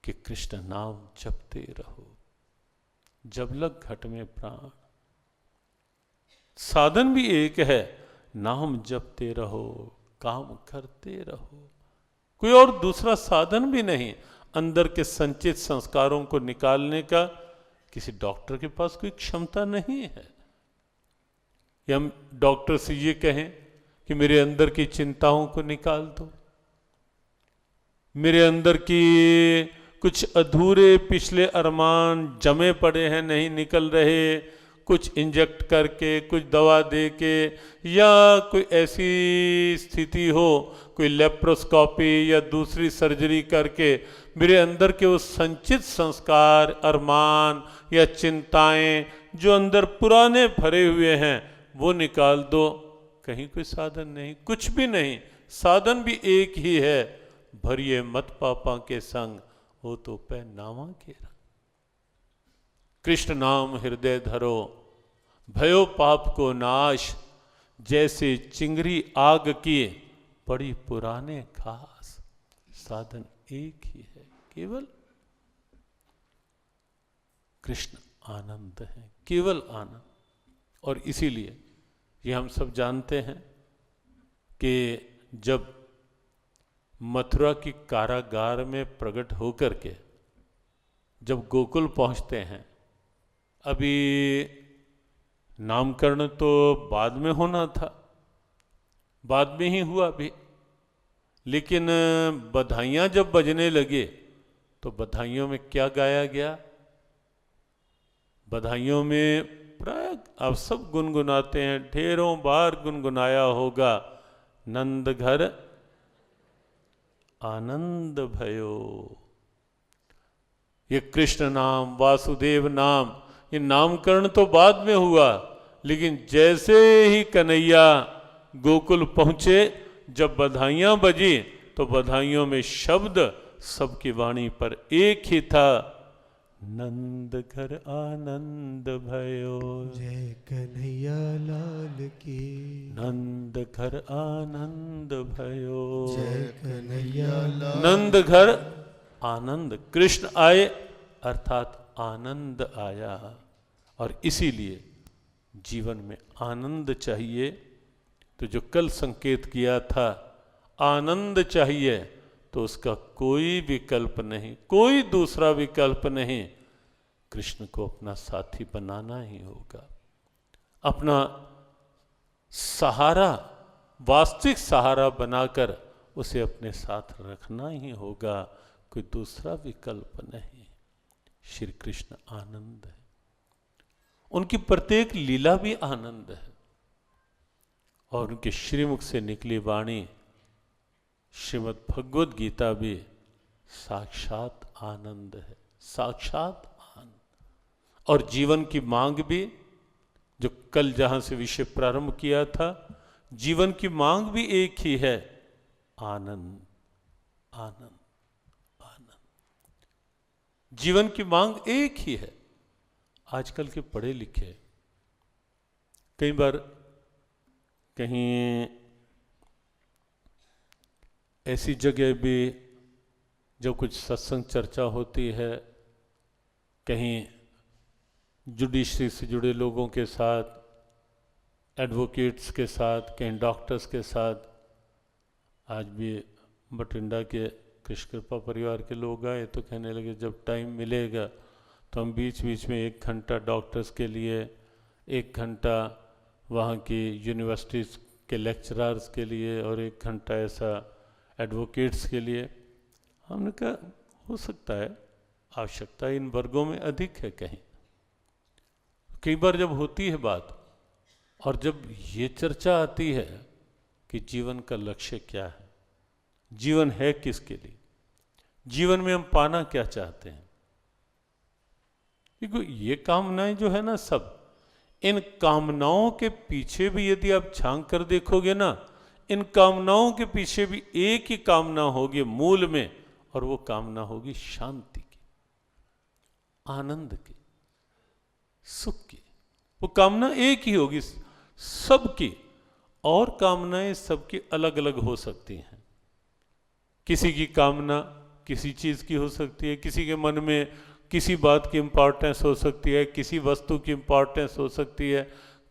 कि कृष्ण नाम जपते रहो जब लग घट में प्राण। साधन भी एक है, नाम जपते रहो, काम करते रहो। कोई और दूसरा साधन भी नहीं। अंदर के संचित संस्कारों को निकालने का किसी डॉक्टर के पास कोई क्षमता नहीं है। या हम डॉक्टर से ये कहें कि मेरे अंदर की चिंताओं को निकाल दो, मेरे अंदर की कुछ अधूरे पिछले अरमान जमे पड़े हैं, नहीं निकल रहे, कुछ इंजेक्ट करके, कुछ दवा दे के, या कोई ऐसी स्थिति हो, कोई लेप्रोस्कोपी या दूसरी सर्जरी करके मेरे अंदर के वो संचित संस्कार, अरमान या चिंताएं जो अंदर पुराने भरे हुए हैं, वो निकाल दो। कहीं कोई साधन नहीं, कुछ भी नहीं। साधन भी एक ही है, भरिए मत पापा के संग, हो तो पै नावा के रंग। कृष्ण नाम हृदय धरो, भयो पाप को नाश, जैसे चिंगरी आग की बड़ी पुराने खास। साधन एक ही है, केवल कृष्ण आनंद है, केवल आनंद। और इसीलिए ये हम सब जानते हैं कि जब मथुरा की कारागार में प्रकट होकर के जब गोकुल पहुंचते हैं, अभी नामकरण तो बाद में होना था, बाद में ही हुआ भी, लेकिन बधाइयाँ जब बजने लगे तो बधाइयों में क्या गाया गया? बधाइयों में प्राय आप सब गुनगुनाते हैं, ढेरों बार गुनगुनाया होगा, नंद घर आनंद भयो। ये कृष्ण नाम, वासुदेव नाम, ये नामकरण तो बाद में हुआ, लेकिन जैसे ही कन्हैया गोकुल पहुंचे, जब बधाइयां बजी तो बधाइयों में शब्द सबकी वाणी पर एक ही था, नंद घर आनंद भयो। जय कन्हैया लाल की, नंद घर आनंद भयो। जय कन्हैया लाल। नंद घर आनंद, कृष्ण आए अर्थात आनंद आया। और इसीलिए जीवन में आनंद चाहिए। तो जो कल संकेत किया था, आनंद चाहिए, तो उसका कोई विकल्प नहीं, कोई दूसरा विकल्प नहीं, कृष्ण को अपना साथी बनाना ही होगा, अपना सहारा, वास्तविक सहारा बनाकर उसे अपने साथ रखना ही होगा, कोई दूसरा विकल्प नहीं। श्री कृष्ण आनंद है, उनकी प्रत्येक लीला भी आनंद है, और उनके श्रीमुख से निकली वाणी श्रीमद् भगवद गीता भी साक्षात आनंद है, साक्षात आनंद। और जीवन की मांग भी, जो कल जहां से विषय प्रारंभ किया था, जीवन की मांग भी एक ही है, आनंद आनंद आनंद। जीवन की मांग एक ही है। आजकल के पढ़े लिखे कई बार कहीं ऐसी जगह भी जब कुछ सत्संग चर्चा होती है, कहीं जुडिशरी से जुड़े लोगों के साथ, एडवोकेट्स के साथ, कहीं डॉक्टर्स के साथ, आज भी बठिंडा के कृष्ण कृपा परिवार के लोग आए तो कहने लगे जब टाइम मिलेगा तो हम बीच बीच में 1 घंटा डॉक्टर्स के लिए, 1 घंटा वहाँ की यूनिवर्सिटीज़ के लेक्चरर्स के लिए और 1 घंटा ऐसा एडवोकेट्स के लिए। हमने कहा हो सकता है आवश्यकता इन वर्गों में अधिक है कहीं। कई बार जब होती है बात और जब ये चर्चा आती है कि जीवन का लक्ष्य क्या है, जीवन है किसके लिए, जीवन में हम पाना क्या चाहते हैं, क्योंकि ये कामनाएं जो है ना, सब इन कामनाओं के पीछे भी यदि आप झांक कर देखोगे ना, इन कामनाओं के पीछे भी एक ही कामना होगी मूल में, और वो कामना होगी शांति की, आनंद की, सुख की। वो कामना एक ही होगी सबकी, और कामनाएं सबकी अलग अलग हो सकती हैं। किसी की कामना किसी चीज की हो सकती है, किसी के मन में किसी बात की इंपॉर्टेंस हो सकती है, किसी वस्तु की इंपॉर्टेंस हो सकती है,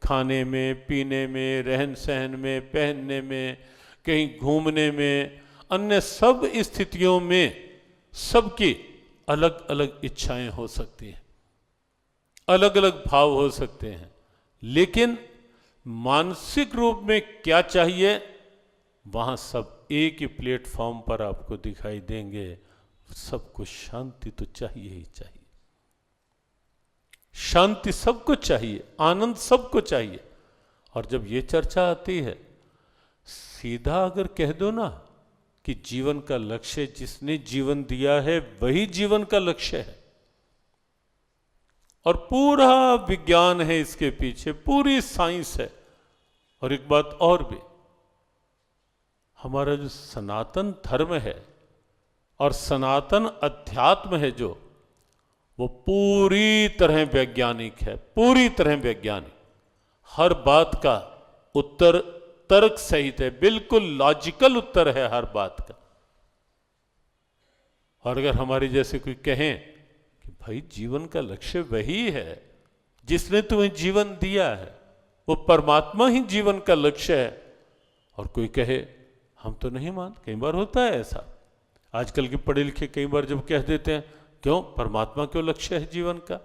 खाने में, पीने में, रहन सहन में, पहनने में, कहीं घूमने में, अन्य सब स्थितियों में सबकी अलग अलग इच्छाएं हो सकती हैं, अलग अलग भाव हो सकते हैं। लेकिन मानसिक रूप में क्या चाहिए, वहां सब एक ही प्लेटफॉर्म पर आपको दिखाई देंगे। सबको शांति तो चाहिए ही चाहिए, शांति सबको चाहिए, आनंद सबको चाहिए। और जब ये चर्चा आती है, सीधा अगर कह दो ना कि जीवन का लक्ष्य, जिसने जीवन दिया है वही जीवन का लक्ष्य है, और पूरा विज्ञान है इसके पीछे, पूरी साइंस है। और एक बात और भी, हमारा जो सनातन धर्म है और सनातन अध्यात्म है जो, वो पूरी तरह वैज्ञानिक है, पूरी तरह वैज्ञानिक। हर बात का उत्तर तर्क सहित है, बिल्कुल लॉजिकल उत्तर है हर बात का। और अगर हमारे जैसे कोई कहें कि भाई जीवन का लक्ष्य वही है जिसने तुम्हें जीवन दिया है, वो परमात्मा ही जीवन का लक्ष्य है, और कोई कहे हम तो नहीं मानते, कई बार होता है ऐसा। आजकल के पढ़े लिखे कई बार जब कह देते हैं क्यों परमात्मा क्यों लक्ष्य है जीवन का,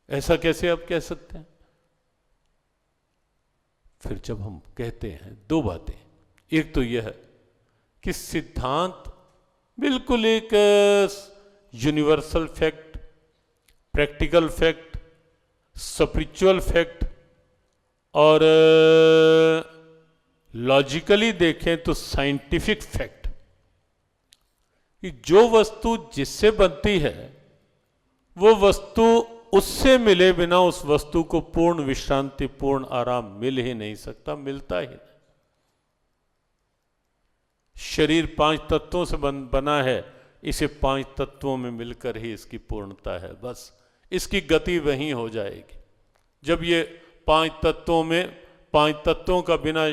ऐसा कैसे आप कह सकते हैं? फिर जब हम कहते हैं दो बातें, एक तो यह कि सिद्धांत बिल्कुल एक universal fact, practical fact, spiritual fact और लॉजिकली देखें तो साइंटिफिक फैक्ट, कि जो वस्तु जिससे बनती है वो वस्तु उससे मिले बिना उस वस्तु को पूर्ण विश्रांति, पूर्ण आराम मिल ही नहीं सकता, मिलता ही नहीं। शरीर 5 तत्वों से बना है, इसे 5 तत्वों में मिलकर ही इसकी पूर्णता है, बस इसकी गति वहीं हो जाएगी। जब ये 5 तत्वों में 5 तत्वों का बिना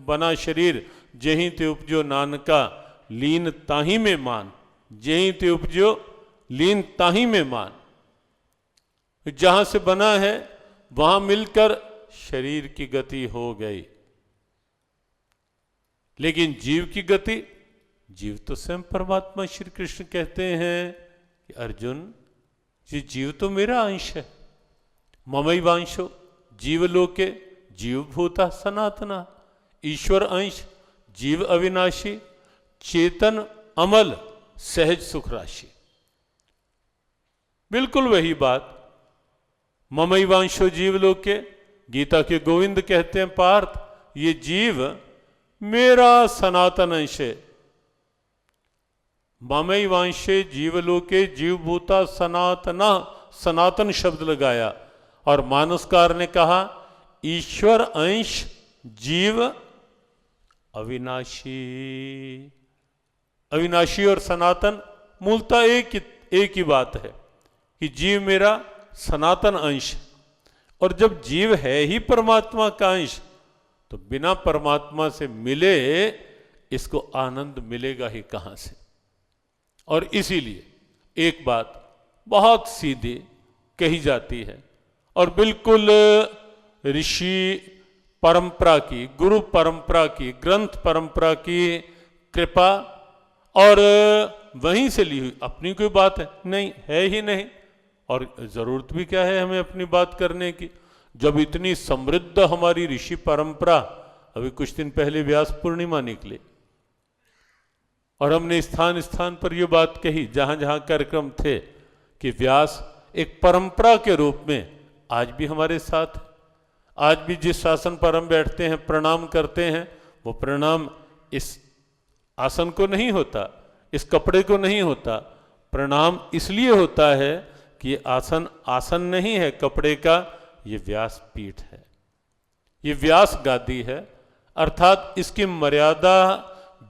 बना शरीर जहीं ते उपजो नानका लीन ताही में मान, जहीं ते उपजो लीन ताही में मान, जहां से बना है वहां मिलकर शरीर की गति हो गई। लेकिन जीव की गति, जीव तो स्वयं परमात्मा श्री कृष्ण कहते हैं कि अर्जुन ये जीव तो मेरा अंश है, ममैवांशो जीवलोके जीवभूता सनातना, ईश्वर अंश, जीव अविनाशी, चेतन अमल, सहज सुख राशि। बिल्कुल वही बात, ममैवांशो जीवलोके, गीता के गोविंद कहते हैं पार्थ ये जीव मेरा सनातन अंश है। ममैवांशे जीवलोके जीवभूता सनातना, सनातन शब्द लगाया, और मानसकार ने कहा ईश्वर अंश जीव अविनाशी। अविनाशी और सनातन मूलतः एक ही बात है कि जीव मेरा सनातन अंश, और जब जीव है ही परमात्मा का अंश तो बिना परमात्मा से मिले इसको आनंद मिलेगा ही कहां से। और इसीलिए एक बात बहुत सीधी कही जाती है और बिल्कुल ऋषि परंपरा की, गुरु परंपरा की, ग्रंथ परंपरा की कृपा और वहीं से ली हुई अपनी कोई बात है नहीं, है ही नहीं। और जरूरत भी क्या है हमें अपनी बात करने की, जब इतनी समृद्ध हमारी ऋषि परंपरा। अभी कुछ दिन पहले व्यास पूर्णिमा निकली और हमने स्थान स्थान पर यह बात कही जहां जहां कार्यक्रम थे कि व्यास एक परंपरा के रूप में आज भी हमारे साथ है। आज भी जिस आसन पर हम बैठते हैं, प्रणाम करते हैं, वो प्रणाम इस आसन को नहीं होता, इस कपड़े को नहीं होता। प्रणाम इसलिए होता है कि ये आसन आसन नहीं है कपड़े का, ये व्यास पीठ है, ये व्यास गादी है। अर्थात इसकी मर्यादा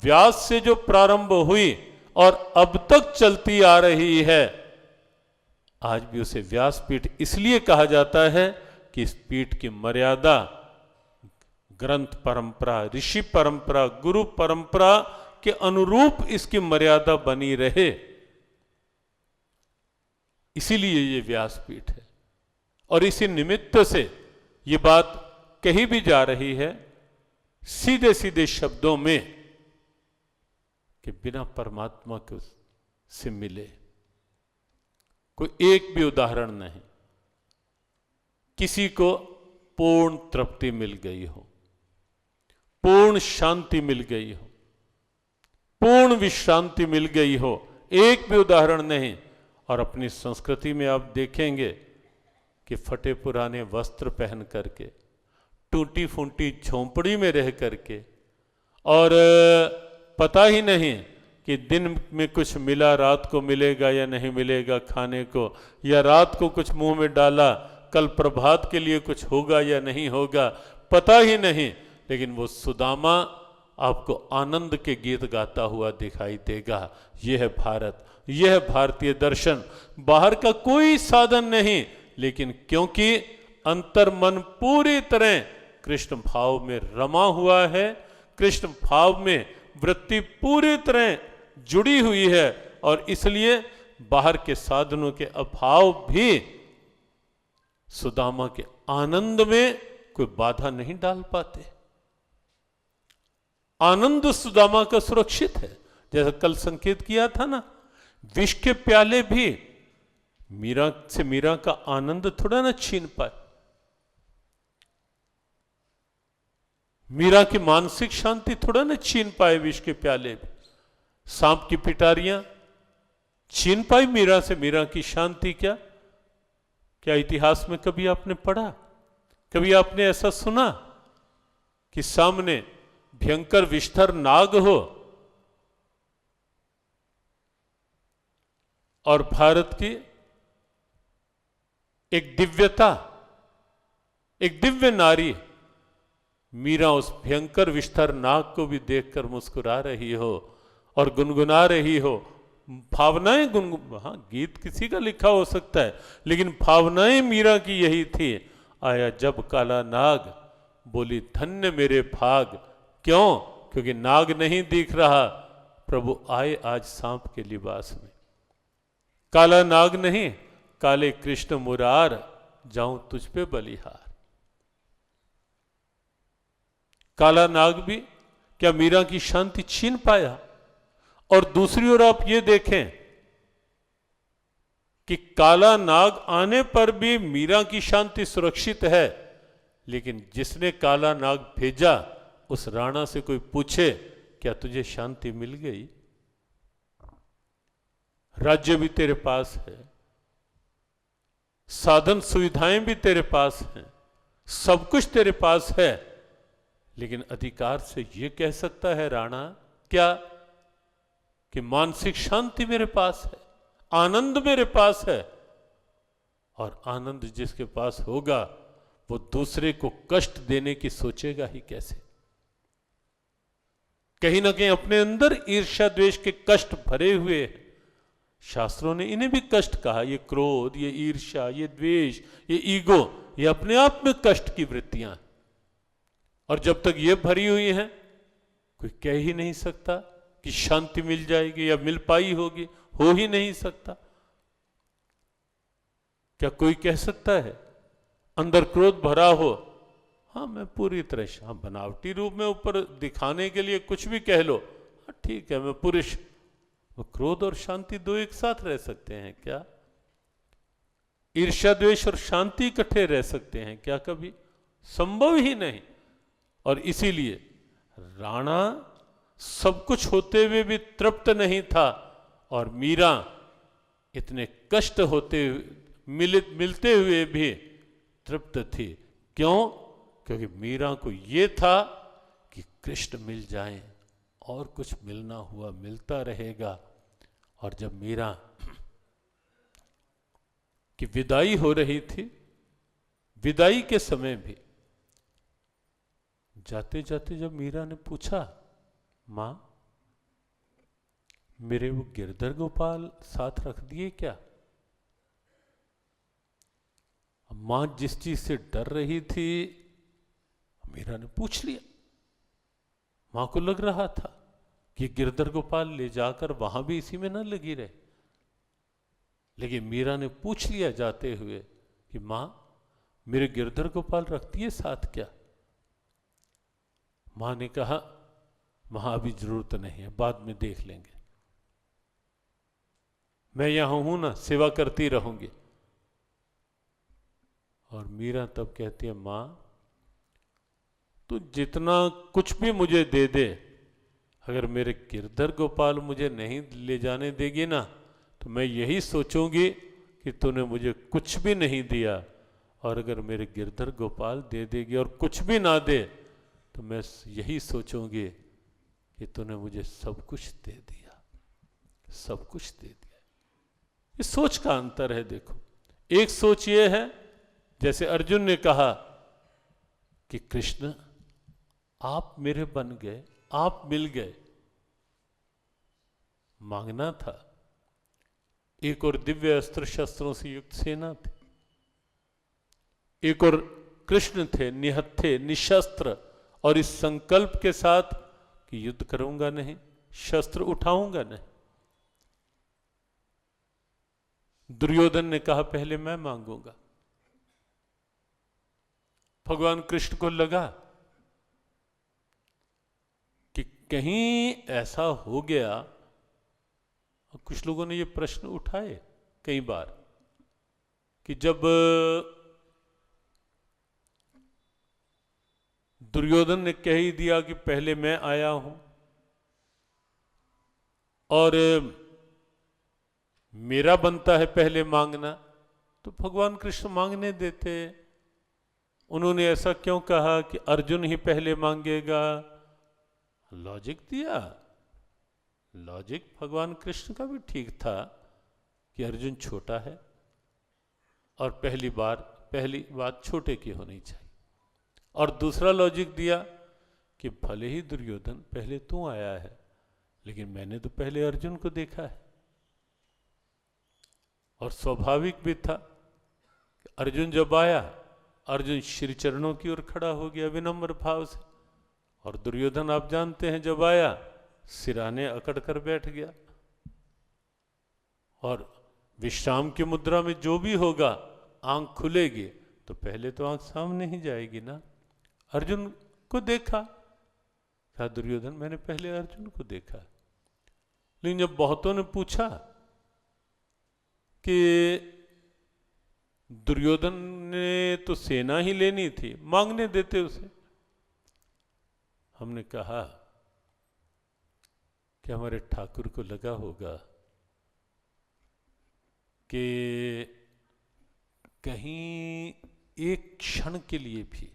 व्यास से जो प्रारंभ हुई और अब तक चलती आ रही है, आज भी उसे व्यासपीठ इसलिए कहा जाता है कि इस पीठ की मर्यादा ग्रंथ परंपरा, ऋषि परंपरा, गुरु परंपरा के अनुरूप इसकी मर्यादा बनी रहे, इसीलिए ये व्यासपीठ है। और इसी निमित्त से ये बात कही भी जा रही है सीधे सीधे शब्दों में कि बिना परमात्मा के से मिले कोई एक भी उदाहरण नहीं। किसी को पूर्ण तृप्ति मिल गई हो, पूर्ण शांति मिल गई हो, पूर्ण विश्रांति मिल गई हो, एक भी उदाहरण नहीं। और अपनी संस्कृति में आप देखेंगे कि फटे पुराने वस्त्र पहन करके, टूटी फूटी झोंपड़ी में रह करके, और पता ही नहीं कि दिन में कुछ मिला, रात को मिलेगा या नहीं मिलेगा खाने को, या रात को कुछ मुंह में डाला, कल प्रभात के लिए कुछ होगा या नहीं होगा, पता ही नहीं। लेकिन वो सुदामा आपको आनंद के गीत गाता हुआ दिखाई देगा। यह है भारत, यह है भारतीय दर्शन। बाहर का कोई साधन नहीं, लेकिन क्योंकि अंतर मन पूरी तरह कृष्ण भाव में रमा हुआ है, कृष्ण भाव में वृत्ति पूरी तरह जुड़ी हुई है, और इसलिए बाहर के साधनों के अभाव भी सुदामा के आनंद में कोई बाधा नहीं डाल पाते। आनंद सुदामा का सुरक्षित है। जैसा कल संकेत किया था ना, विष के प्याले भी मीरा का आनंद थोड़ा ना छीन पाए। मीरा की मानसिक शांति थोड़ा ना छीन पाए विष के प्याले भी। सांप की पिटारियां छीन पाई मीरा से मीरा की शांति? क्या इतिहास में कभी आपने पढ़ा, कभी आपने ऐसा सुना कि सामने भयंकर विषधर नाग हो और भारत की एक दिव्यता, एक दिव्य नारी मीरा उस भयंकर विषधर नाग को भी देखकर मुस्कुरा रही हो और गुनगुना रही हो? भावनाएं हाँ, गीत किसी का लिखा हो सकता है, लेकिन भावनाएं मीरा की यही थी। आया जब काला नाग, बोली धन्य मेरे भाग। क्यों? क्योंकि नाग नहीं दिख रहा, प्रभु आए आज सांप के लिबास में। काला नाग नहीं, काले कृष्ण मुरार, जाऊं तुझ पे बलिहार। काला नाग भी क्या मीरा की शांति छीन पाया? और दूसरी ओर आप ये देखें कि काला नाग आने पर भी मीरा की शांति सुरक्षित है, लेकिन जिसने काला नाग भेजा उस राणा से कोई पूछे क्या तुझे शांति मिल गई? राज्य भी तेरे पास है, साधन सुविधाएं भी तेरे पास हैं, सब कुछ तेरे पास है, लेकिन अधिकार से ये कह सकता है राणा क्या कि मानसिक शांति मेरे पास है, आनंद मेरे पास है? और आनंद जिसके पास होगा वो दूसरे को कष्ट देने की सोचेगा ही कैसे? कहीं ना कहीं अपने अंदर ईर्ष्या द्वेष के कष्ट भरे हुए हैं। शास्त्रों ने इन्हें भी कष्ट कहा। ये क्रोध, ये ईर्ष्या, ये द्वेष, ये ईगो, ये अपने आप में कष्ट की वृत्तियां। और जब तक ये भरी हुई हैं, कोई कह ही नहीं सकता कि शांति मिल जाएगी या मिल पाई होगी, हो ही नहीं सकता। क्या कोई कह सकता है अंदर क्रोध भरा हो, हाँ मैं पूरी तरह से, हाँ बनावटी रूप में ऊपर दिखाने के लिए कुछ भी कह लो, हाँ ठीक है मैं पुरुष, वो क्रोध और शांति दो एक साथ रह सकते हैं क्या? ईर्ष्या द्वेष और शांति इकट्ठे रह सकते हैं क्या? कभी संभव ही नहीं। और इसीलिए राणा सब कुछ होते हुए भी तृप्त नहीं था, और मीरा इतने कष्ट होते मिलते हुए भी तृप्त थी। क्यों? क्योंकि मीरा को ये था कि कृष्ण मिल जाएं, और कुछ मिलना हुआ मिलता रहेगा। और जब मीरा की विदाई हो रही थी, विदाई के समय भी जाते जाते जब मीरा ने पूछा, मां मेरे वो गिरधर गोपाल साथ रख दिए क्या? मां जिस चीज से डर रही थी मीरा ने पूछ लिया। मां को लग रहा था कि गिरधर गोपाल ले जाकर वहां भी इसी में न लगी रहे, लेकिन मीरा ने पूछ लिया जाते हुए कि मां मेरे गिरधर गोपाल रखती है साथ क्या? मां ने कहा वहां अभी जरूरत नहीं है, बाद में देख लेंगे, मैं यहां हूं ना, सेवा करती रहूंगी। और मीरा तब कहती है, मां तू जितना कुछ भी मुझे दे दे, अगर मेरे गिरधर गोपाल मुझे नहीं ले जाने देगी ना, तो मैं यही सोचूंगी कि तूने मुझे कुछ भी नहीं दिया। और अगर मेरे गिरधर गोपाल दे देगी और कुछ भी ना दे, तो मैं यही सोचूंगी कि तूने मुझे सब कुछ दे दिया, सब कुछ दे दिया। इस सोच का अंतर है। देखो, एक सोच ये है जैसे अर्जुन ने कहा कि कृष्ण आप मेरे बन गए, आप मिल गए, मांगना था। एक और दिव्य अस्त्र शस्त्रों से युक्त सेना थी, एक और कृष्ण थे, निहत्थे, निशस्त्र, और इस संकल्प के साथ कि युद्ध करूंगा नहीं, शस्त्र उठाऊंगा नहीं। दुर्योधन ने कहा पहले मैं मांगूंगा। भगवान कृष्ण को लगा कि कहीं ऐसा हो गया, कुछ लोगों ने ये प्रश्न उठाए कई बार कि जब दुर्योधन ने कह ही दिया कि पहले मैं आया हूं और मेरा बनता है पहले मांगना, तो भगवान कृष्ण मांगने देते। उन्होंने ऐसा क्यों कहा कि अर्जुन ही पहले मांगेगा? लॉजिक दिया। लॉजिक भगवान कृष्ण का भी ठीक था कि अर्जुन छोटा है और पहली बात छोटे की होनी चाहिए। और दूसरा लॉजिक दिया कि भले ही दुर्योधन पहले तू आया है, लेकिन मैंने तो पहले अर्जुन को देखा है। और स्वाभाविक भी था कि अर्जुन जब आया, अर्जुन श्री चरणों की ओर खड़ा हो गया विनम्र भाव से, और दुर्योधन आप जानते हैं जब आया सिराने अकड़ कर बैठ गया। और विश्राम की मुद्रा में जो भी होगा, आंख खुलेगी तो पहले तो आंख सामने ही जाएगी ना। अर्जुन को देखा, कहा दुर्योधन मैंने पहले अर्जुन को देखा। लेकिन जब बहुतों ने पूछा कि दुर्योधन ने तो सेना ही लेनी थी, मांगने देते उसे। हमने कहा कि हमारे ठाकुर को लगा होगा कि कहीं एक क्षण के लिए भी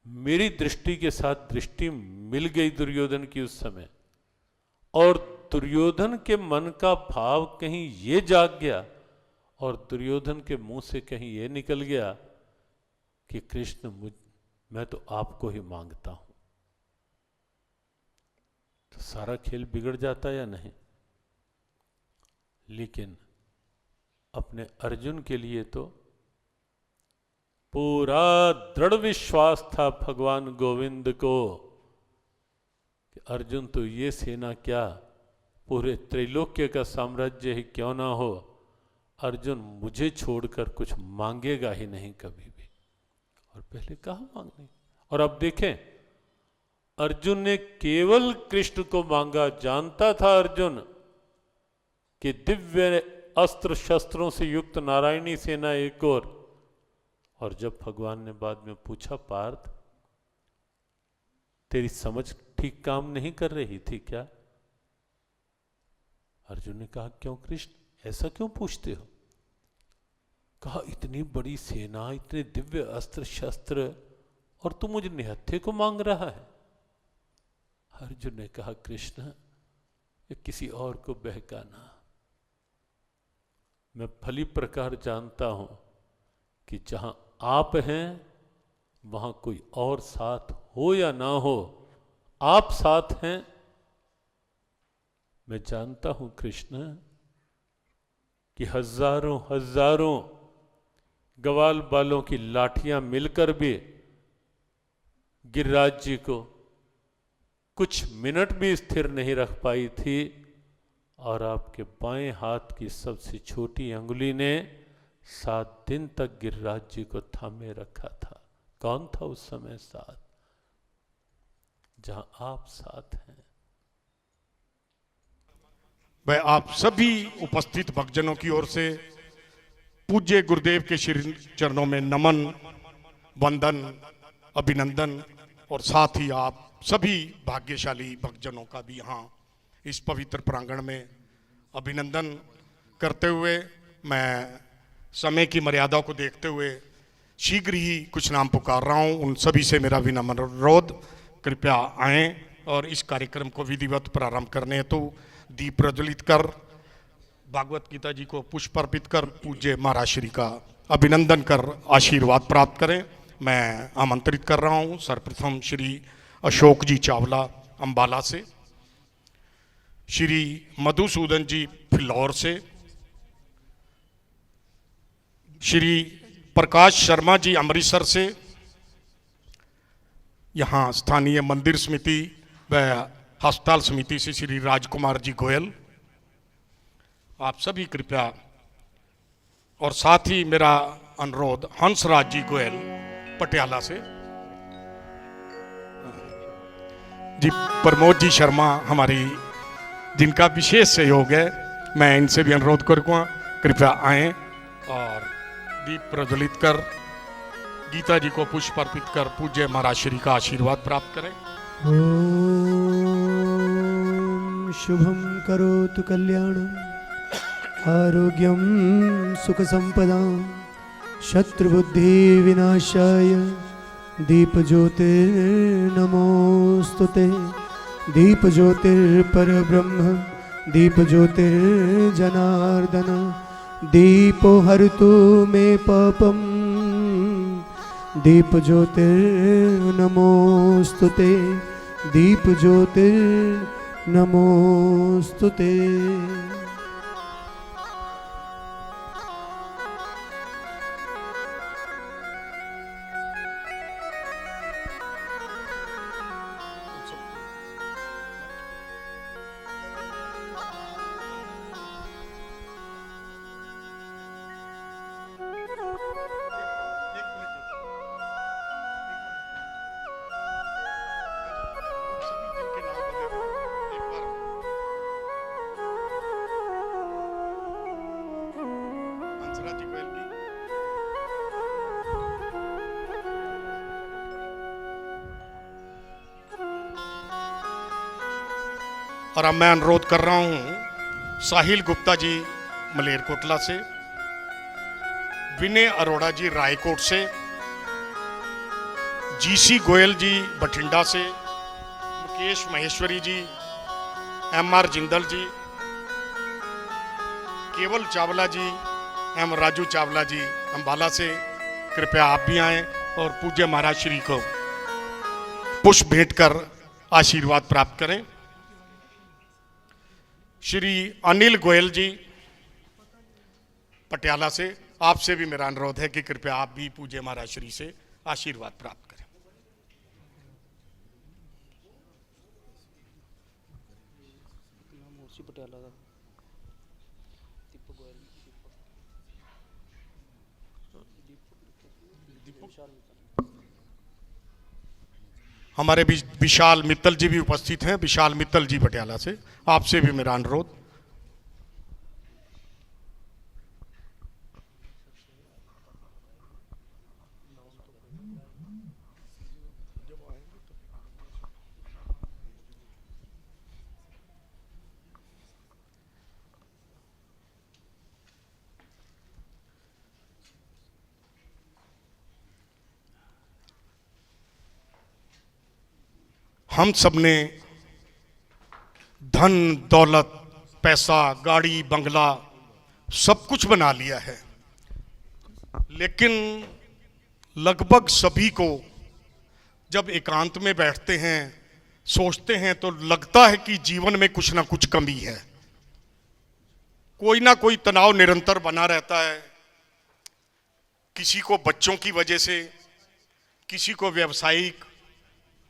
मेरी दृष्टि के साथ दृष्टि मिल गई दुर्योधन की उस समय, और दुर्योधन के मन का भाव कहीं ये जाग गया और दुर्योधन के मुंह से कहीं ये निकल गया कि कृष्ण मैं तो आपको ही मांगता हूं, तो सारा खेल बिगड़ जाता या नहीं? लेकिन अपने अर्जुन के लिए तो पूरा दृढ़ विश्वास था भगवान गोविंद को कि अर्जुन तो ये सेना क्या, पूरे त्रैलोक्य का साम्राज्य ही क्यों ना हो, अर्जुन मुझे छोड़कर कुछ मांगेगा ही नहीं कभी भी। और पहले कहाँ मांगने। और अब देखें, अर्जुन ने केवल कृष्ण को मांगा। जानता था अर्जुन कि दिव्य अस्त्र शस्त्रों से युक्त नारायणी सेना एक और जब भगवान ने बाद में पूछा, पार्थ तेरी समझ ठीक काम नहीं कर रही थी क्या? अर्जुन ने कहा, क्यों कृष्ण, ऐसा क्यों पूछते हो? कहा, इतनी बड़ी सेना, इतने दिव्य अस्त्र शस्त्र, और तू मुझे निहत्थे को मांग रहा है। अर्जुन ने कहा, कृष्ण ये किसी और को बहकाना। मैं भली प्रकार जानता हूं कि जहां आप हैं वहां कोई और साथ हो या ना हो, आप साथ हैं। मैं जानता हूं कृष्ण कि हजारों हजारों ग्वाल बालों की लाठियां मिलकर भी गिरिराज जी को कुछ मिनट भी स्थिर नहीं रख पाई थी, और आपके बाएं हाथ की सबसे छोटी अंगुली ने 7 दिन तक गिरिराज जी को थामे रखा था। कौन था उस समय साथ? जहां आप साथ हैं। वह आप सभी उपस्थित भक्तजनों की ओर से पूज्य गुरुदेव के श्री चरणों में नमन, वंदन, अभिनंदन, और साथ ही आप सभी भाग्यशाली भक्तजनों का भी यहाँ इस पवित्र प्रांगण में अभिनंदन करते हुए, मैं समय की मर्यादा को देखते हुए शीघ्र ही कुछ नाम पुकार रहा हूँ। उन सभी से मेरा विनम्र अनुरोध, कृपया आएं और इस कार्यक्रम को विधिवत प्रारंभ करने हेतु दीप प्रज्वलित कर भागवत गीता जी को पुष्प अर्पित कर पूज्य महाराज श्री का अभिनंदन कर आशीर्वाद प्राप्त करें। मैं आमंत्रित कर रहा हूँ सर्वप्रथम श्री अशोक जी चावला अंबाला से, श्री मधुसूदन जी फिलौर से, श्री प्रकाश शर्मा जी अमृतसर से, यहाँ स्थानीय मंदिर समिति व अस्पताल समिति से श्री राजकुमार जी गोयल, आप सभी कृपया, और साथ ही मेरा अनुरोध हंसराज जी गोयल पटियाला से, जी प्रमोद जी शर्मा हमारी जिनका विशेष सहयोग है, मैं इनसे भी अनुरोध करूँगा कृपया आएं और दीप प्रज्वलित कर गीता जी को पुष्प अर्पित कर पूज्य महाराज श्री का आशीर्वाद प्राप्त करें। ओम शुभम करोतु कल्याणम आरोग्यम सुख संपदां शत्रुबुद्धि विनाशाय दीप ज्योतिर्नमोस्तुते। दीप ज्योतिर्परब्रह्म दीप ज्योतिर्जनार्दन दीपो हरतु मे पापम दीप ज्योतिर्नमोस्तुते। दीप ज्योतिर्नमोस्तुते। और अब मैं अनुरोध कर रहा हूं साहिल गुप्ता जी मलेरकोटला से, विनय अरोड़ा जी रायकोट से, जीसी गोयल जी बठिंडा से, मुकेश महेश्वरी जी, एमआर जिंदल जी, केवल चावला जी, एम राजू चावला जी अंबाला से, कृपया आप भी आएं और पूज्य महाराज श्री को पुष्प भेंट कर आशीर्वाद प्राप्त करें। श्री अनिल गोयल जी पटियाला से, आपसे भी मेरा अनुरोध है कि कृपया आप भी पूज्य महाराज श्री से आशीर्वाद प्राप्त करें। हमारे विशाल मित्तल जी भी उपस्थित हैं, विशाल मित्तल जी पटियाला से, आपसे भी मेरा अनुरोध। हम सब ने धन दौलत पैसा गाड़ी बंगला सब कुछ बना लिया है, लेकिन लगभग सभी को जब एकांत में बैठते हैं सोचते हैं तो लगता है कि जीवन में कुछ ना कुछ कमी है। कोई ना कोई तनाव निरंतर बना रहता है, किसी को बच्चों की वजह से, किसी को व्यवसायिक,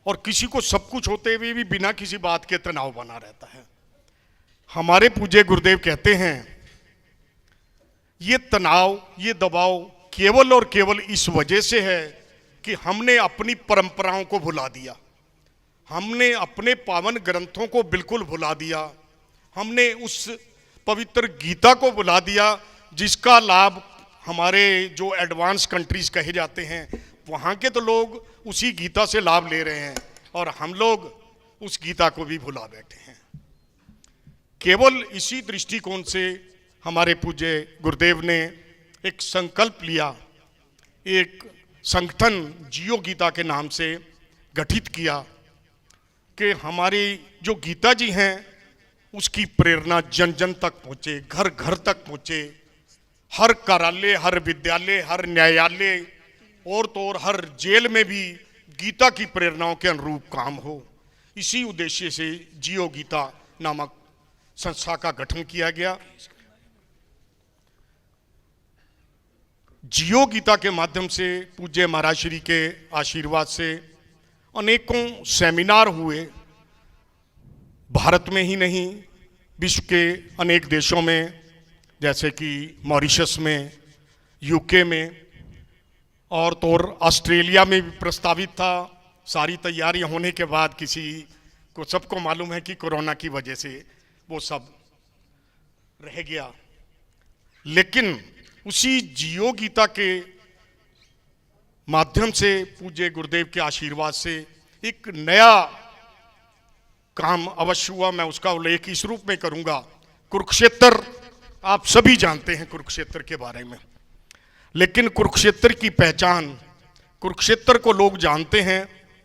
और किसी को सब कुछ होते हुए भी बिना किसी बात के तनाव बना रहता है। हमारे पूज्य गुरुदेव कहते हैं ये तनाव ये दबाव केवल और केवल इस वजह से है कि हमने अपनी परंपराओं को भुला दिया, हमने अपने पावन ग्रंथों को बिल्कुल भुला दिया, हमने उस पवित्र गीता को भुला दिया जिसका लाभ हमारे जो एडवांस कंट्रीज कहे जाते हैं वहाँ के तो लोग उसी गीता से लाभ ले रहे हैं और हम लोग उस गीता को भी भुला बैठे हैं। केवल इसी दृष्टिकोण से हमारे पूज्य गुरुदेव ने एक संकल्प लिया, एक संगठन जियो गीता के नाम से गठित किया कि हमारी जो गीता जी हैं उसकी प्रेरणा जन जन तक पहुँचे, घर घर तक पहुँचे, हर कार्यालय, हर विद्यालय, हर न्यायालय और तो और हर जेल में भी गीता की प्रेरणाओं के अनुरूप काम हो। इसी उद्देश्य से जियो गीता नामक संस्था का गठन किया गया। जियो गीता के माध्यम से पूज्य महाराज श्री के आशीर्वाद से अनेकों सेमिनार हुए, भारत में ही नहीं विश्व के अनेक देशों में, जैसे कि मॉरिशस में, यूके में और तो और ऑस्ट्रेलिया में भी प्रस्तावित था। सारी तैयारियां होने के बाद किसी को सबको मालूम है कि कोरोना की वजह से वो सब रह गया, लेकिन उसी जियो गीता के माध्यम से, पूज्य गुरुदेव के आशीर्वाद से एक नया काम अवश्य हुआ। मैं उसका उल्लेख इस रूप में करूंगा। कुरुक्षेत्र, आप सभी जानते हैं कुरुक्षेत्र के बारे में, लेकिन कुरुक्षेत्र की पहचान, कुरुक्षेत्र को लोग जानते हैं